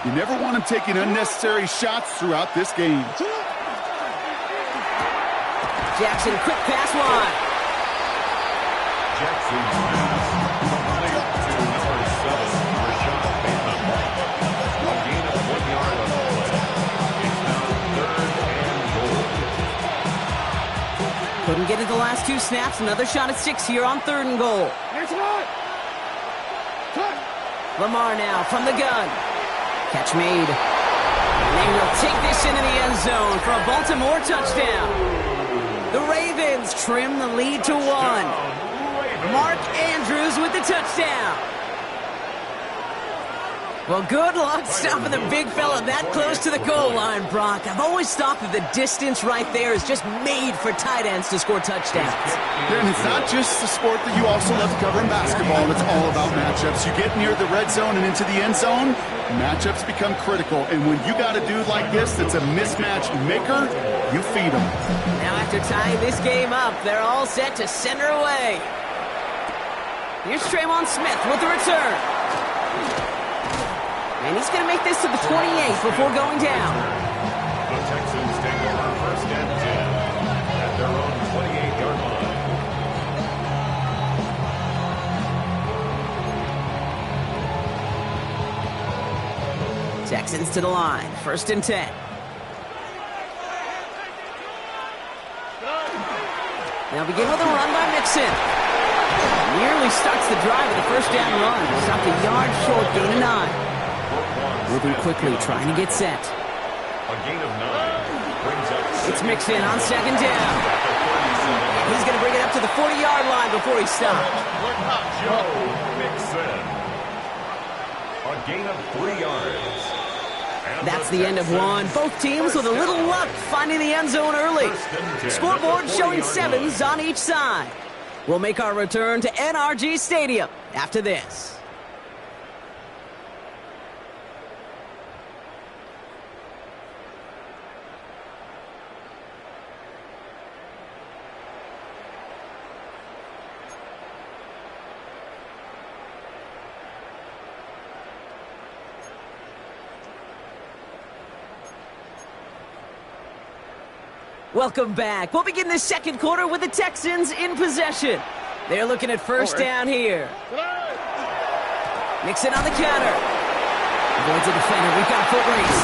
You never want him taking unnecessary shots throughout this game. Jackson, quick pass wide. Jackson's pass complete to number 7, Rashad Bateman. A gain of 1 yard on the play. It's now 3rd and goal. Couldn't get it the last 2 snaps. Another shot at 6 here on 3rd and goal. Lamar now from the gun. Catch made. And they will take this into the end zone for a Baltimore touchdown. The Ravens trim the lead to 1. Mark Andrews with the touchdown. Well, good luck stopping the big fella that close to the goal line, Brock. I've always thought that the distance right there is just made for tight ends to score touchdowns. And it's not just the sport that you also love to cover in basketball. It's all about matchups. You get near the red zone and into the end zone, matchups become critical. And when you got a dude like this that's a mismatch maker, you feed him. Now after tying this game up, they're all set to send her away. Here's Traymon Smith with the return. And he's going to make this to the 28 before going down. The Texans take over first and 10 at their own 28-yard line. Texans to the line, first and 10. Now begin with a run by Mixon. Nearly starts the drive with a first down run. Stopped a yard short, gain of 9. Moving quickly, trying to get set. A gain of 9 brings up It's Mixon on second down. He's going to bring it up to the 40-yard line before he stopped. Joe Mixon. A gain of 3 yards. And That's the end of one. Both teams with a little luck finding the end zone early. Scoreboard showing 7s on each side. We'll make our return to NRG Stadium after this. Welcome back. We'll begin the second quarter with the Texans in possession. They're looking at first down here. Mixon on the counter. Avoids a defender. We've got a foot race.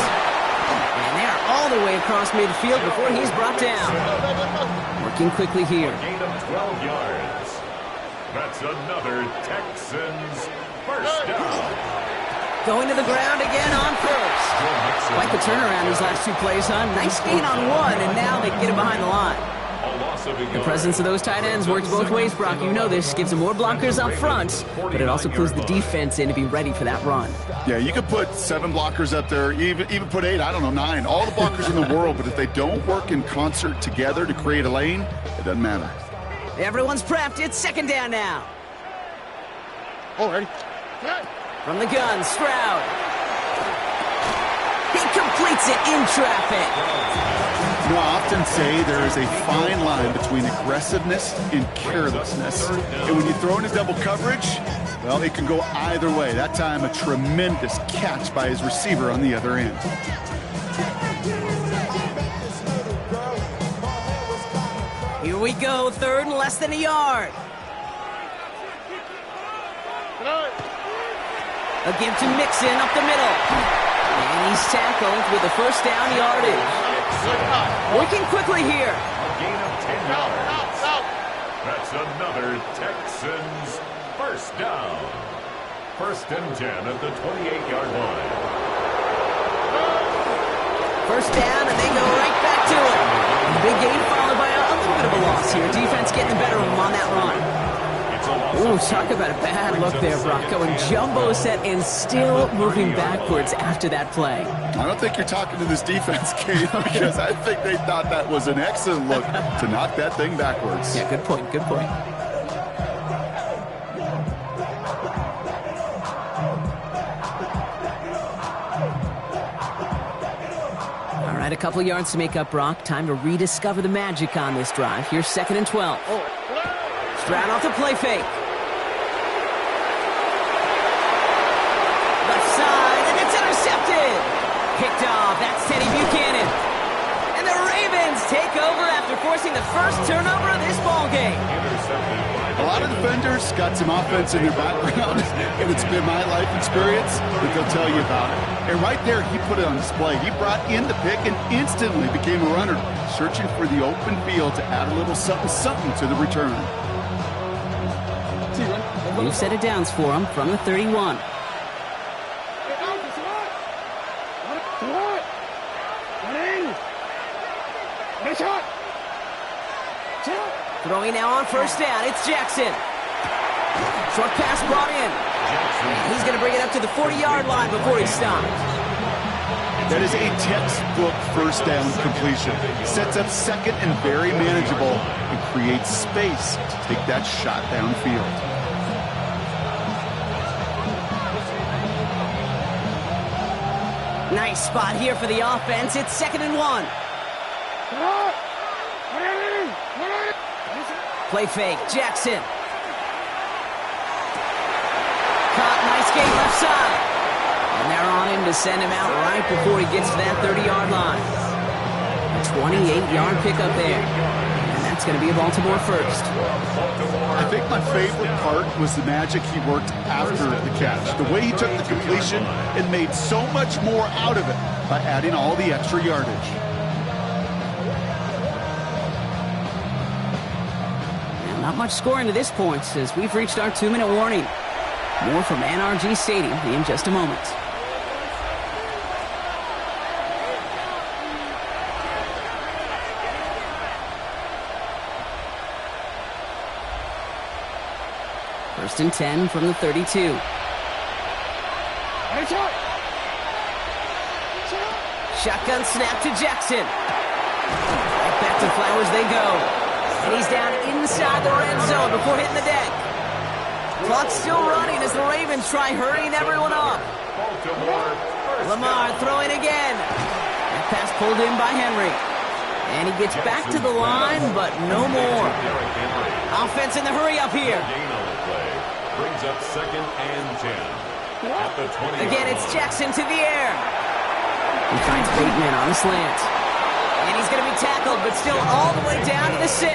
And they are all the way across midfield before he's brought down. Working quickly here. a gain of 12 yards. That's another Texans first down. Going to the ground again on first. Quite the turnaround these last 2 plays, huh? Nice gain on 1, and now they get it behind the line. The presence of those tight ends works both ways, Brock. You know this. Gives them more blockers up front, but it also clues the defense in to be ready for that run. Yeah, you could put 7 blockers up there, even put 8, I don't know, 9. All the blockers in the world, but if they don't work in concert together to create a lane, it doesn't matter. Everyone's prepped. It's second down now. Already. From the gun, Stroud. He completes it in traffic. You know, I often say there is a fine line between aggressiveness and carelessness. And when you throw into double coverage, well, it can go either way. That time, a tremendous catch by his receiver on the other end. Here we go, third and less than a yard. A give to Mixon up the middle. And he's tackled with a first down yardage. Working quickly here. A gain of 10 yards. That's another Texans first down. First and 10 at the 28-yard line. First down, and they go right back to it. Big gain followed by a little bit of a loss here. Defense getting the better of them on that run. Ooh, talk about a bad look there, Brock. Going jumbo set and still moving backwards after that play. I don't think you're talking to this defense, Kate, because I think they thought that was an excellent look to knock that thing backwards. Yeah, good point, good point. All right, a couple yards to make up, Brock. Time to rediscover the magic on this drive. Here's second and 12. Stroud off the play fake. Left side, and it's intercepted. Picked off, that's Teddy Buchanan. And the Ravens take over after forcing the first turnover of this ballgame. A lot of defenders got some offense in their background, and it's been my life experience that they'll tell you about it. And right there, he put it on display. He brought in the pick and instantly became a runner, searching for the open field to add a little something to the return. New set of downs for him from the 31. Throwing now on first down, it's Jackson. Short pass brought in. And he's going to bring it up to the 40-yard line before he stopped. That is a textbook first down completion. Sets up second and very manageable and creates space to take that shot downfield. Nice spot here for the offense. It's 2nd and 1. Play fake. Jackson. Caught. Nice game left side. And they're on him to send him out right before he gets to that 30-yard line. A 28-yard pickup there. And that's going to be a Baltimore first. I think my favorite part was the magic he worked after the catch. The way he took the completion and made so much more out of it by adding all the extra yardage. Now, not much scoring to this point as we've reached our 2-minute warning. More from NRG Stadium in just a moment. First and 10 from the 32. Shotgun snap to Jackson. Right back to Flowers they go. And he's down inside the red zone before hitting the deck. Clock's still running as the Ravens try hurrying everyone up. Lamar throwing again. That pass pulled in by Henry. And he gets back to the line, but no more. Offense in the hurry up here. Brings up 2nd and 10. At the 20. Again, it's Jackson to the air. He finds Bateman on a slant. And he's going to be tackled, but still all the way down to the 6.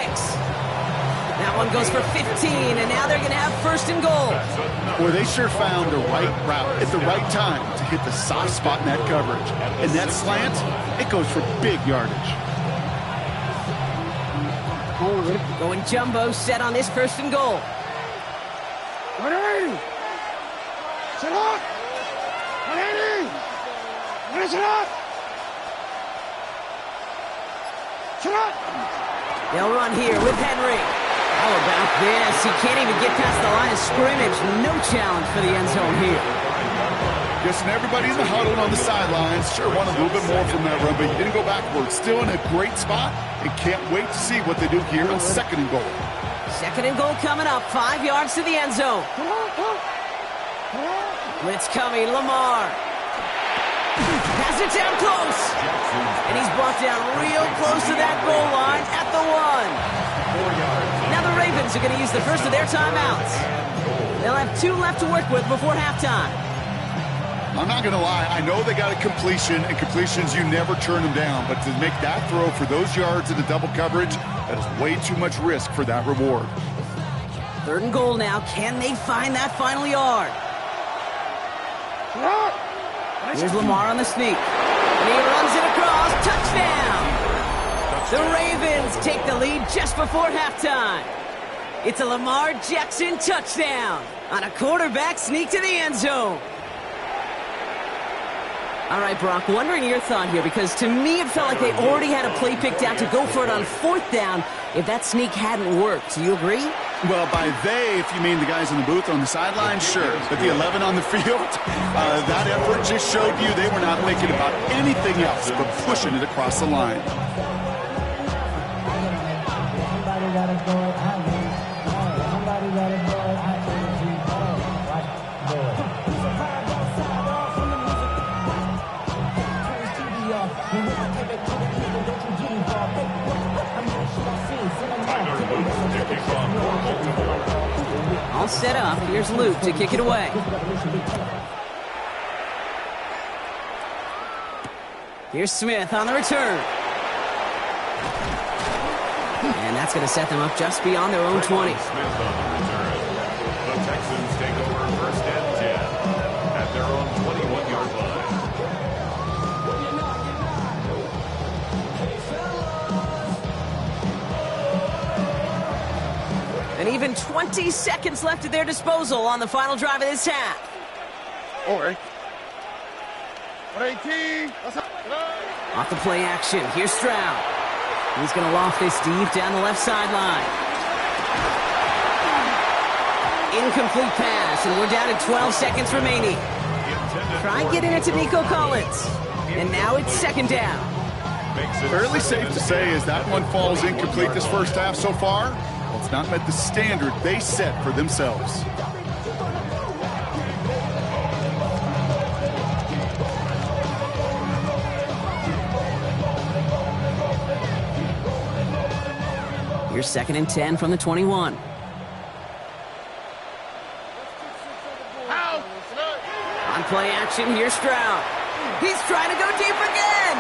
That one goes for 15, and now they're going to have 1st and goal. Boy, they sure found the right route at the right time to hit the soft spot in that coverage. And that slant, it goes for big yardage. Going jumbo set on this 1st and goal. They'll run here with Henry. How about this? He can't even get past the line of scrimmage. No challenge for the end zone here. Guessing everybody in the huddle on the sidelines sure want a little bit more from that run, but he didn't go backwards. Still in a great spot and can't wait to see what they do here on 2nd and goal. 2nd and goal coming up. 5 yards to the end zone. Blitz coming. Lamar. Pass it down close. And he's brought down real close to that goal line at the 1. Now the Ravens are going to use the first of their timeouts. They'll have 2 left to work with before halftime. I'm not going to lie. I know they got a completion, and completions, you never turn them down. But to make that throw for those yards in the double coverage, that is way too much risk for that reward. 3rd and goal now. Can they find that final yard? Here's Lamar on the sneak. And he runs it across. Touchdown! The Ravens take the lead just before halftime. It's a Lamar Jackson touchdown on a quarterback sneak to the end zone. All right, Brock, wondering your thought here, because to me it felt like they already had a play picked out to go for it on 4th down if that sneak hadn't worked. Do you agree? Well, by they, if you mean the guys in the booth on the sideline, sure. But the 11 on the field, that effort just showed you they were not thinking about anything else but pushing it across the line. All set up. Here's Luke to kick it away. Here's Smith on the return. And that's going to set them up just beyond their own 20. Smith on the return. The Texans take over 1st and 10 at their own 21-yard line. And even 20 seconds left at their disposal on the final drive of this half. Alright. 118. Off the play action. Here's Stroud. He's going to loft this deep down the left sideline. incomplete pass, and we're down to 12 seconds remaining. Try getting it to Nico Collins. And now it's second down. Fairly safe to say as that one falls incomplete this first half so far, well, it's not met the standard they set for themselves. Here's 2nd and 10 from the 21. On play action, here's Stroud. He's trying to go deep again.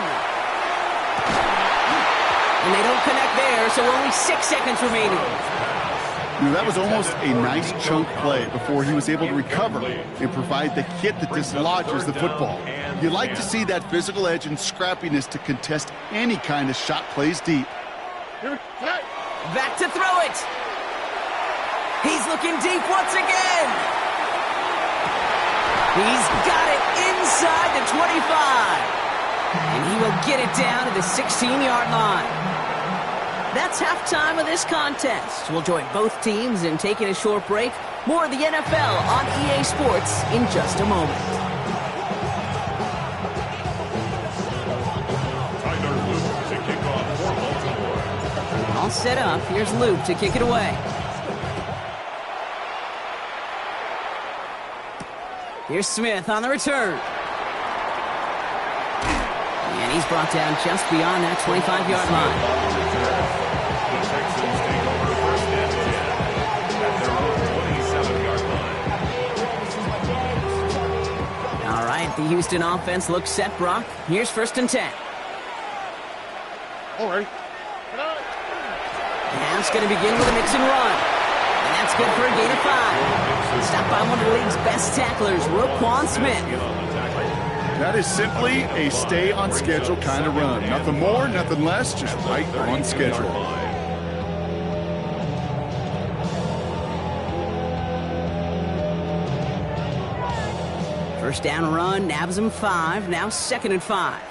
And they don't connect there, so only 6 seconds remaining. You know, that was almost a nice chunk play before he was able to recover and provide the hit that dislodges the football. You like to see that physical edge and scrappiness to contest any kind of shot plays deep. Back to throw it. He's looking deep once again. He's got it inside the 25. And he will get it down to the 16-yard line. That's halftime of this contest. We'll join both teams in taking a short break. More of the NFL on EA Sports in just a moment. All set up. Here's Luke to kick it away. Here's Smith on the return. And he's brought down just beyond that 25-yard line. All right, the Houston offense looks set, Brock. Here's 1st and 10. All right. And it's going to begin with a mix and run. And that's good for a gain of 5. Stopped by one of the league's best tacklers, Roquan Smith. That is simply a stay on schedule kind of run. Nothing more, nothing less, just right on schedule. First down run, nabs him 5. Now 2nd and 5.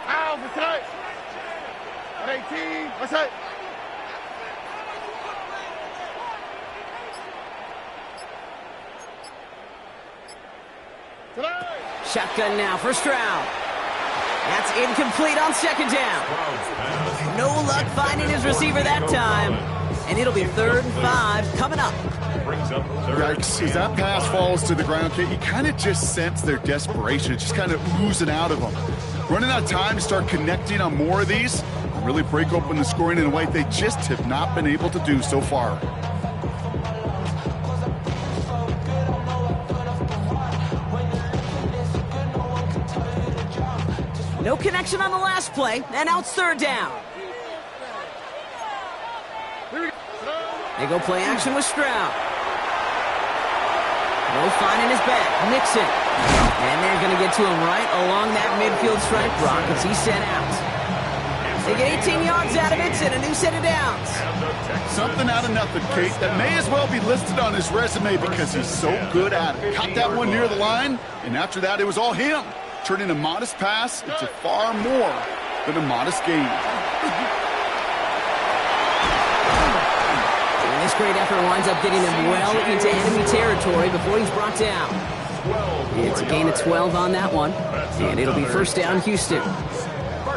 Ow, what's that? 18, what's that? Shotgun now for Stroud. That's incomplete on 2nd down. No luck finding his receiver that time. And it'll be 3rd and 5 coming up. Yikes, as that pass falls to the ground, you kind of just sense their desperation. It's just kind of oozing out of them. Running out of time to start connecting on more of these and really break open the scoring in a way they just have not been able to do so far. No connection on the last play, and now it's 3rd down. They go play action with Stroud. No finding his back. Nixon. And they're going to get to him right along that midfield stripe, Brock, as he's sent out. They get 18 yards out of it and a new set of downs. Something out of nothing, Kate, that may as well be listed on his resume because he's so good at it. Caught that one near the line, and after that, it was all him. Turning a modest pass into far more than a modest gain. And this great effort winds up getting them well into enemy territory before he's brought down. It's a gain of 12 on that one, and it'll be 1st down Houston.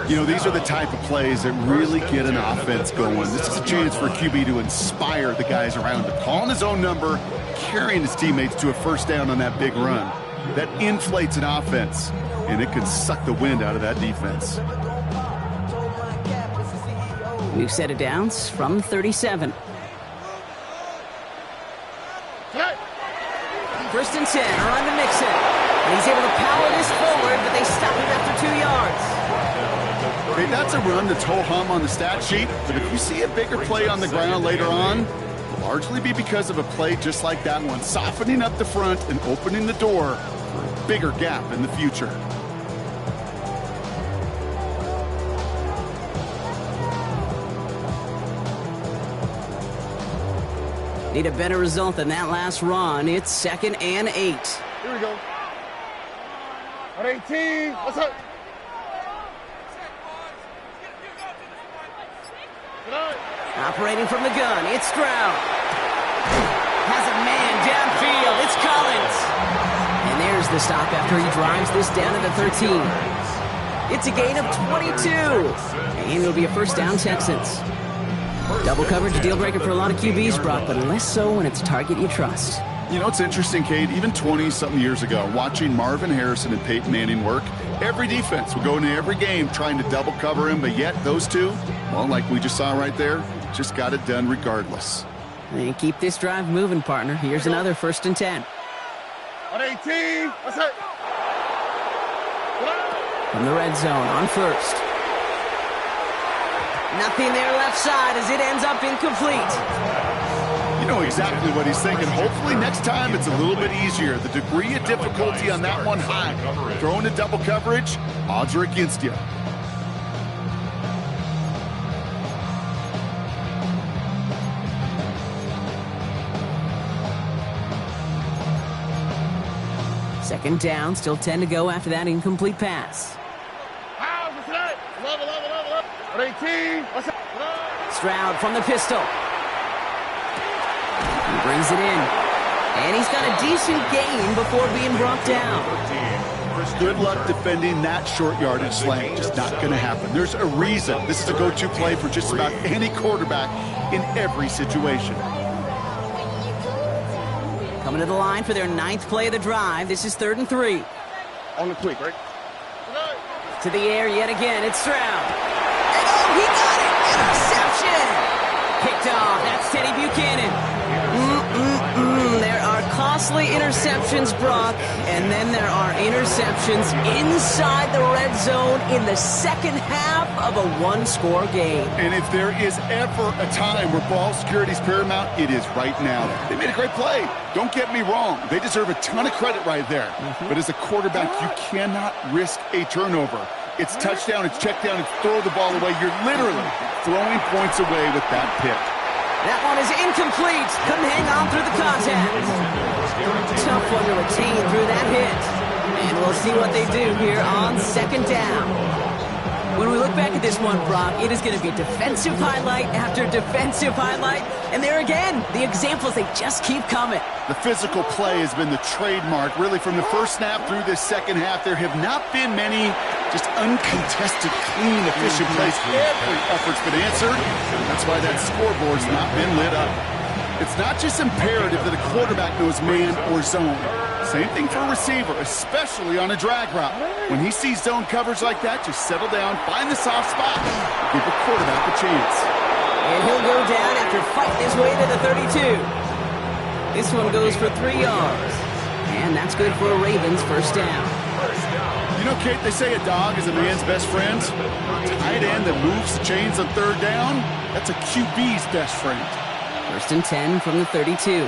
You know, these are the type of plays that really get an offense going. This is a chance for a QB to inspire the guys around him. Calling his own number, carrying his teammates to a 1st down on that big run. That inflates an offense, and it can suck the wind out of that defense. New set of downs from 37. 1st and 10, around to Nixon. And he's able to power this forward, but they stop him after 2 yards. Okay, that's a run that's ho-hum on the stat sheet, but if you see a bigger play on the ground later on, it'll largely be because of a play just like that one, softening up the front and opening the door for a bigger gap in the future. Need a better result than that last run. It's 2nd and 8. Here we go. On 18, what's up? Operating from the gun, it's Stroud. Has a downfield. It's Collins. And there's the stop after he drives this down to the 13. It's a gain of 22. And it'll be a first down, Texans. Double coverage, a deal breaker for a lot of QBs, Brock, but less so when it's a target you trust. You know, it's interesting, Kate, even 20-something years ago, watching Marvin Harrison and Peyton Manning work, every defense would go into every game trying to double cover him, but yet those two, well, like we just saw right there, just got it done regardless. And keep this drive moving, partner. Here's another 1st and 10. 118. What's that? From the red zone on 1st. Nothing there left side as it ends up incomplete. You know exactly what he's thinking. Hopefully next time it's a little bit easier. The degree of difficulty on that one high. Throwing to double coverage, odds are against you. Second down, still 10 to go after that incomplete pass. 118. What's that? Stroud from the pistol. He brings it in. And he's got a decent gain before being brought down. Good luck defending that short yardage slant. Just not going to happen. There's a reason. This is a go-to play for just about any quarterback in every situation. Coming to the line for their 9th play of the drive. This is 3rd and 3. On the quick, right? To the air yet again. It's Stroud. And oh, he got it! Interception! Picked off. That's Teddy Buchanan. There are costly interceptions, Brock, and then there are interceptions inside the red zone in the second half of a one-score game. And if there is ever a time where ball security is paramount, it is right now. They made a great play. Don't get me wrong. They deserve a ton of credit right there. But as a quarterback, you cannot risk a turnover. It's touchdown, it's check down, it's throw the ball away. You're literally throwing points away with that pick. That one is incomplete. Couldn't hang on through the contact. Tough one to retain through that hit. And we'll see what they do here on 2nd down. When we look back at this one, Brock, it is going to be defensive highlight after defensive highlight. And there again, the examples, they just keep coming. The physical play has been the trademark. Really, from the first snap through this second half, there have not been many just uncontested, clean, efficient plays. Every effort's been answered. That's why that scoreboard's not been lit up. It's not just imperative that a quarterback knows man or zone. Same thing for a receiver, especially on a drag route. When he sees zone coverage like that, just settle down, find the soft spot, give the quarterback a chance. And he'll go down after fighting his way to the 32. This one goes for 3 yards. And that's good for a Ravens 1st down. You know, Kate, they say a dog is a man's best friend. A tight end that moves the chains on 3rd down, that's a QB's best friend. 1st and 10 from the 32.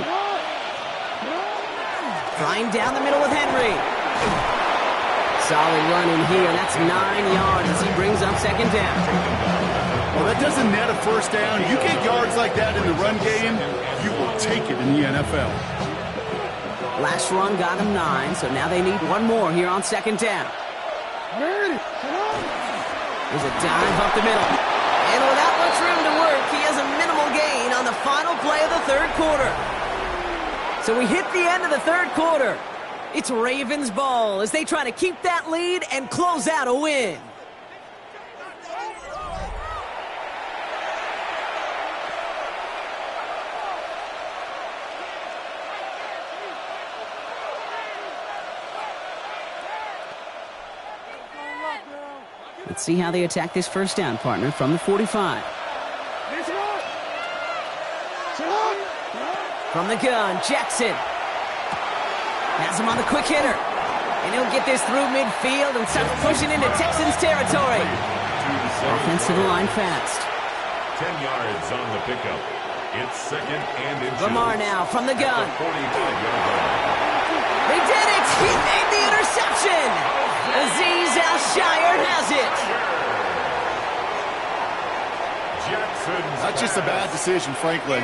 Flying down the middle with Henry. Solid run in here. That's 9 yards as he brings up 2nd down. Well, that doesn't net a 1st down. You get yards like that in the run game, you will take it in the NFL. Last run got him 9, so now they need one more here on 2nd down. There's a dive up the middle. And without much room to work, he has a minimal gain on the final play of the 3rd quarter. So we hit the end of the 3rd quarter. It's Ravens ball as they try to keep that lead and close out a win. Let's see how they attack this 1st down, partner, from the 45. From the gun, Jackson. Has him on the quick hitter. And he'll get this through midfield and starts pushing into Texans territory. Offensive line fast. 10 yards on the pickup. It's 2nd and inches. Lamar now from the gun. 45-yard line. They did it! He made the interception! Azeez Al-Shire has it! Not just a bad decision, frankly.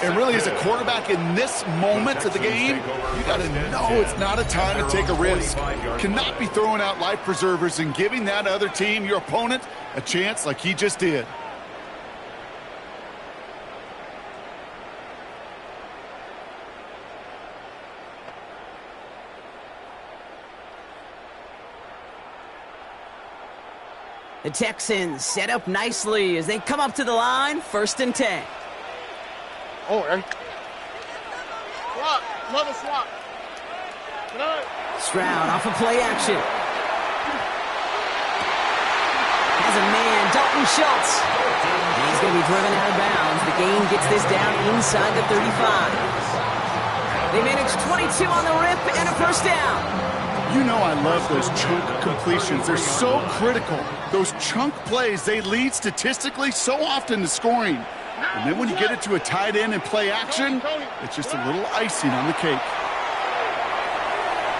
And really, as a quarterback in this moment of the game, you got to know it's not a time to take a risk. Cannot be throwing out life preservers and giving that other team, your opponent, a chance like he just did. The Texans set up nicely as they come up to the line, 1st and 10. Oh, hey. Swap. Another swap. Stroud off of play action. Has a man, Dalton Schultz. And he's going to be driven out of bounds. The gain gets this down inside the 35. They manage 22 on the rip and a 1st down. You know I love those chunk completions. They're so critical. Those chunk plays, they lead statistically so often to scoring. And then when you get it to a tight end and play action, it's just a little icing on the cake.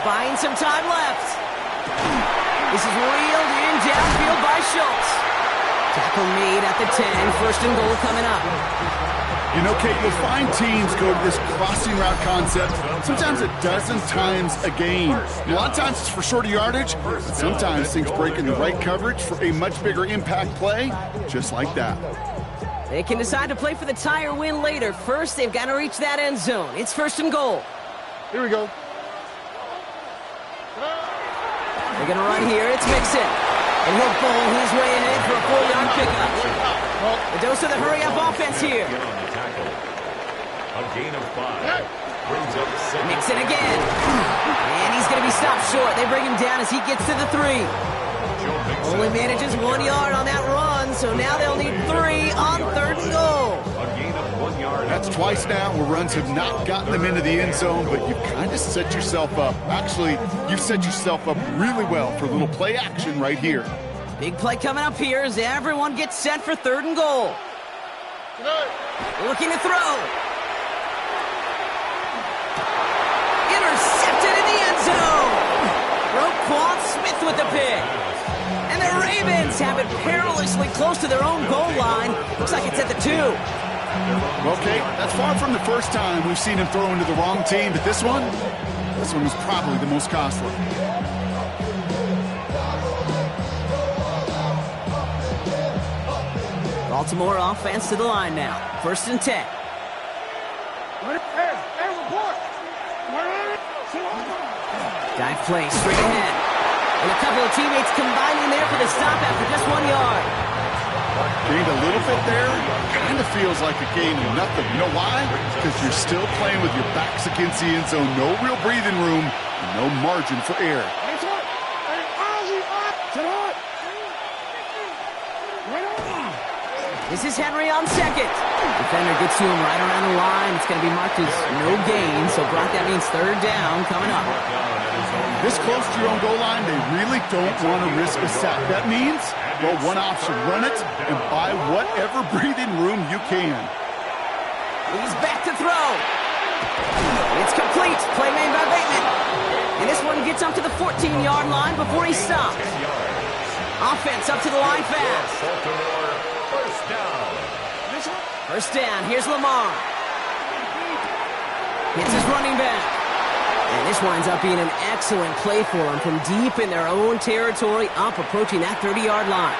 Buying some time left. This is reeled in downfield by Schultz. Tackle made at the 10. 1st and goal coming up. You know, Kate, you'll find teams go to this crossing route concept sometimes a dozen times a game. A lot of times it's for shorter yardage, but sometimes things break in the right coverage for a much bigger impact play, just like that. They can decide to play for the tie or win later. First, they've got to reach that end zone. It's 1st and goal. Here we go. They're going to run here. It's Mixon. And he'll bowl his way ahead for a 4-yard pickup. The dose of the hurry-up offense here. A gain of 5. Brings up 6. Mixon again. And he's going to be stopped short. They bring him down as he gets to the 3. Only manages 1 yard on that run, so now they'll need 3 on 3rd and goal. A gain of 1 yard. That's twice now where runs have not gotten them into the end zone, but you've kind of set yourself up. Actually, you've set yourself up really well for a little play action right here. Big play coming up here as everyone gets set for 3rd and goal. Looking to throw. Intercepted in the end zone. Roquan Smith with the pick. And the Ravens have it perilously close to their own goal line. Looks like it's at the 2. Okay, that's far from the first time we've seen him throw into the wrong team, but this one was probably the most costly. Baltimore offense to the line now. 1st and 10. Dive play straight ahead. And a couple of teammates combining there for the stop after just 1 yard. Gained a little bit there. Kind of feels like a gain of nothing. You know why? Because you're still playing with your backs against the end zone. No real breathing room. No margin for error. This is Henry on 2nd. Defender gets to him right around the line. It's going to be marked as no gain, so Brock, that means 3rd down coming up. This close to your own goal line, they really don't want to risk a sack. That means, well, one option, run it and buy whatever breathing room you can. He's back to throw. It's complete. Play made by Bateman. And this one gets up to the 14-yard line before he stops. Offense up to the line fast. First down. Here's Lamar. Hits his running back. And this winds up being an excellent play for him from deep in their own territory, up approaching that 30-yard line.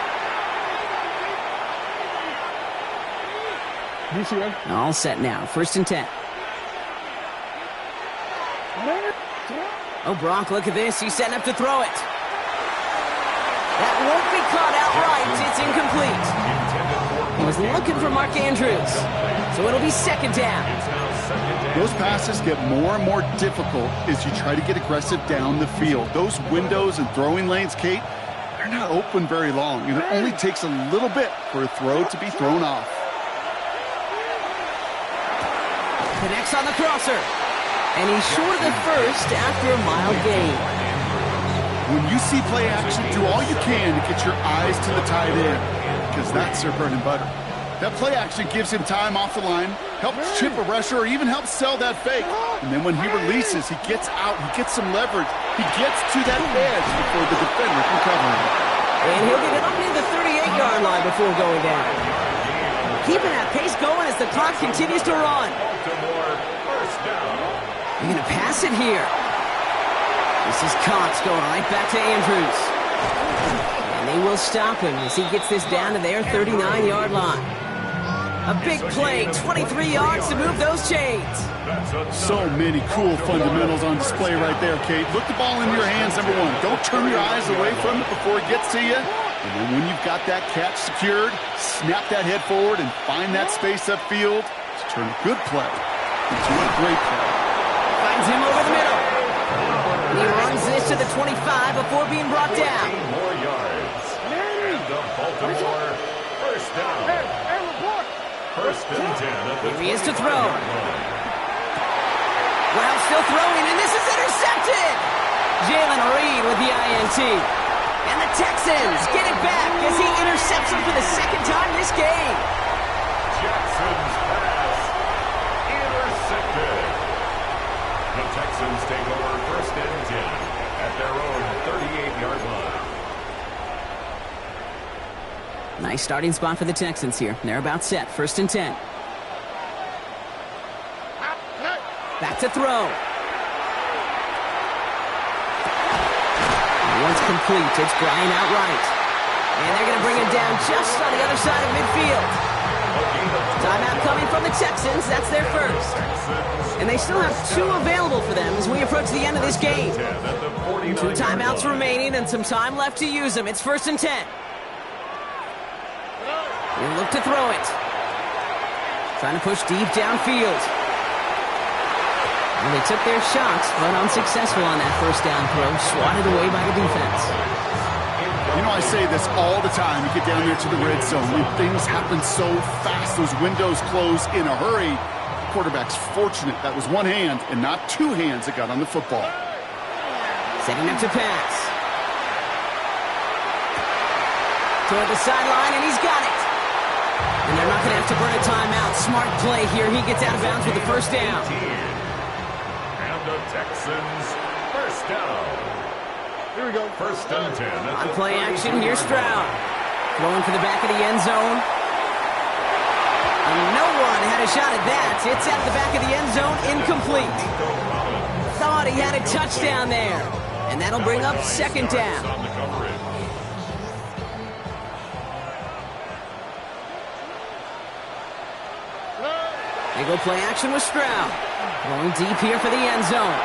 All set now. 1st and 10. Oh, Brock, look at this. He's setting up to throw it. That won't be caught outright. It's incomplete. He was looking for Mark Andrews. So it'll be 2nd down. Those passes get more and more difficult as you try to get aggressive down the field. Those windows and throwing lanes, Kate, they're not open very long. And it only takes a little bit for a throw to be thrown off. Connects on the crosser. And he's short of the first after a mild gain. When you see play action, do all you can to get your eyes to the tight end, because that's their bread and butter. That play action gives him time off the line, helps chip a rusher, or even helps sell that fake. And then when he releases, he gets out, he gets some leverage. He gets to that edge before the defender can cover him. And he'll get it up near the 38-yard line before going down. Keeping that pace going as the clock continues to run. You're going to pass it here. This is Cox going right back to Andrews. And they will stop him as he gets this down to their 39-yard line. A big play, 23 yards to move those chains. So many cool fundamentals on display right there, Kate. Look the ball into your hands, number one. Don't turn your eyes away from it before it gets to you. And then when you've got that catch secured, snap that head forward and find that space upfield to turn a good play into a great play. Finds him over the middle. And he runs this to the 25 before being brought down. 8 more yards. And the Baltimore first down. First and 10 at the Here he is to 25 throw. yard line. Brown still throwing, and this is intercepted. Jalen Reed with the INT. And the Texans get it back as he intercepts him for the second time this game. Jackson's pass intercepted. The Texans take over first and 10 at their own 38-yard line. Nice starting spot for the Texans here. They're about set. First and 10. Back to throw. Once complete, it's Brian outright. And they're going to bring him down just on the other side of midfield. Timeout coming from the Texans. That's their first. And they still have 2 available for them as we approach the end of this game. 2 timeouts remaining and some time left to use them. It's first and 10. We'll look to throw it. Trying to push deep downfield. Well, they took their shots, but unsuccessful on that first down throw. Swatted away by the defense. You know, I say this all the time. You get down there to the red zone, and things happen so fast. Those windows close in a hurry. The quarterback's fortunate that was one hand and not 2 hands that got on the football. Setting up to pass. Toward the sideline, and he's got it. And they're not going to have to burn a timeout. Smart play here. He gets out of bounds with the first down. And the Texans first down. Here we go. First and 10. On play action, here's Stroud. Throwing for the back of the end zone. And no one had a shot at that. It's at the back of the end zone, incomplete. Thought he had a touchdown there. And that'll bring up second down. On the coverage. They go play action with Stroud. Going deep here for the end zone.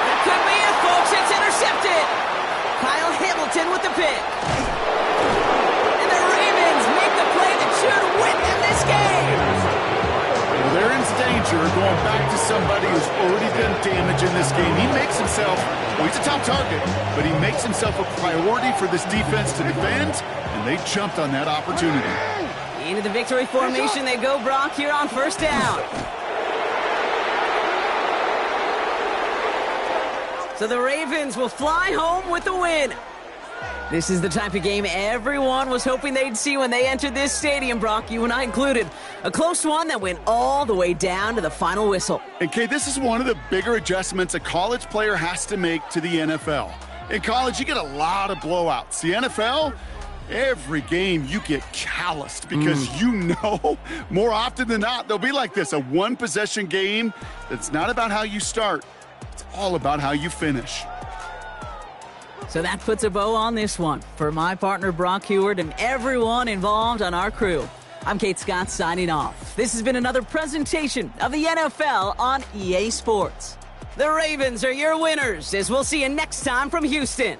That could be it, folks. It's intercepted. Kyle Hamilton with the pick. And the Ravens make the play that should win them this game. Well, they're in danger going back to somebody who's already been damaged in this game. He makes himself, well, he's a top target, but he makes himself a priority for this defense to defend, and they jumped on that opportunity. Into the victory formation they go, Brock, here on first down. So the Ravens will fly home with the win. This is the type of game everyone was hoping they'd see when they entered this stadium, Brock, you and I included. A close one that went all the way down to the final whistle. And Kay, this is one of the bigger adjustments a college player has to make to the NFL. In college, you get a lot of blowouts. The NFL, every game you get calloused because you know more often than not they'll be like this, a one-possession game that's not about how you start. It's all about how you finish. So that puts a bow on this one. For my partner Brock Heward and everyone involved on our crew, I'm Kate Scott signing off. This has been another presentation of the NFL on EA Sports. The Ravens are your winners, as we'll see you next time from Houston.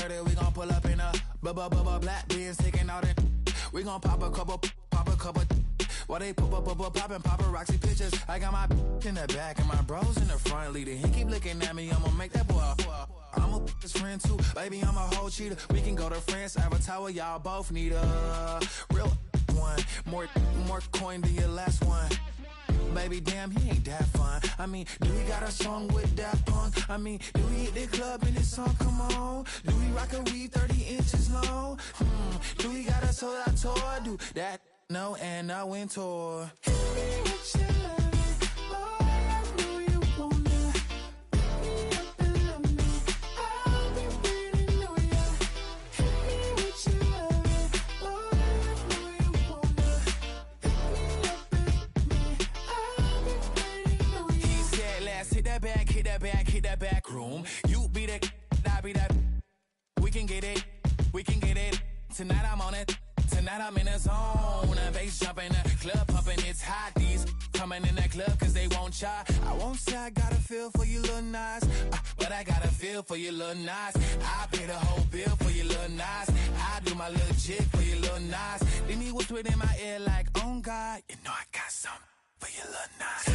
30, we gon' pull up in a black beans, taking all that. We gon' pop a couple. While they poppin' paparazzi pictures. I got my in the back and my bros in the front leader. He keep looking at me, I'ma make that boy. I'm a his friend too, baby, I'm a whole cheater. We can go to France, have a tower, y'all both need a real one. More coin than your last one. Baby, damn, he ain't that fun. I mean, do we got a song with that punk? I mean, do we hit the club in this song? Come on. Do we rock a weave 30 inches long? Do we got a sold out tour? Do that? No, and I went tour. Hit me with your loving, boy, I know you wanna. Pick me up and love me, I'll be waiting on ya. Hit me with your loving, boy, I know you wanna. Pick me up and love me, I'll be waiting on ya. He said, let's hit that back room. You be the, I be that. We can get it. Tonight I'm on it. Tonight I'm in a zone. A bass jumping, the club pumping, it's hot. These coming in that club cause they won't ya. I won't say I got a feel for you little nice, but I got a feel for you little nice. I pay the whole bill for you little nice. I do my little jig for you little nice. Then he whisper in my ear like, oh God, you know I got something for you little nice.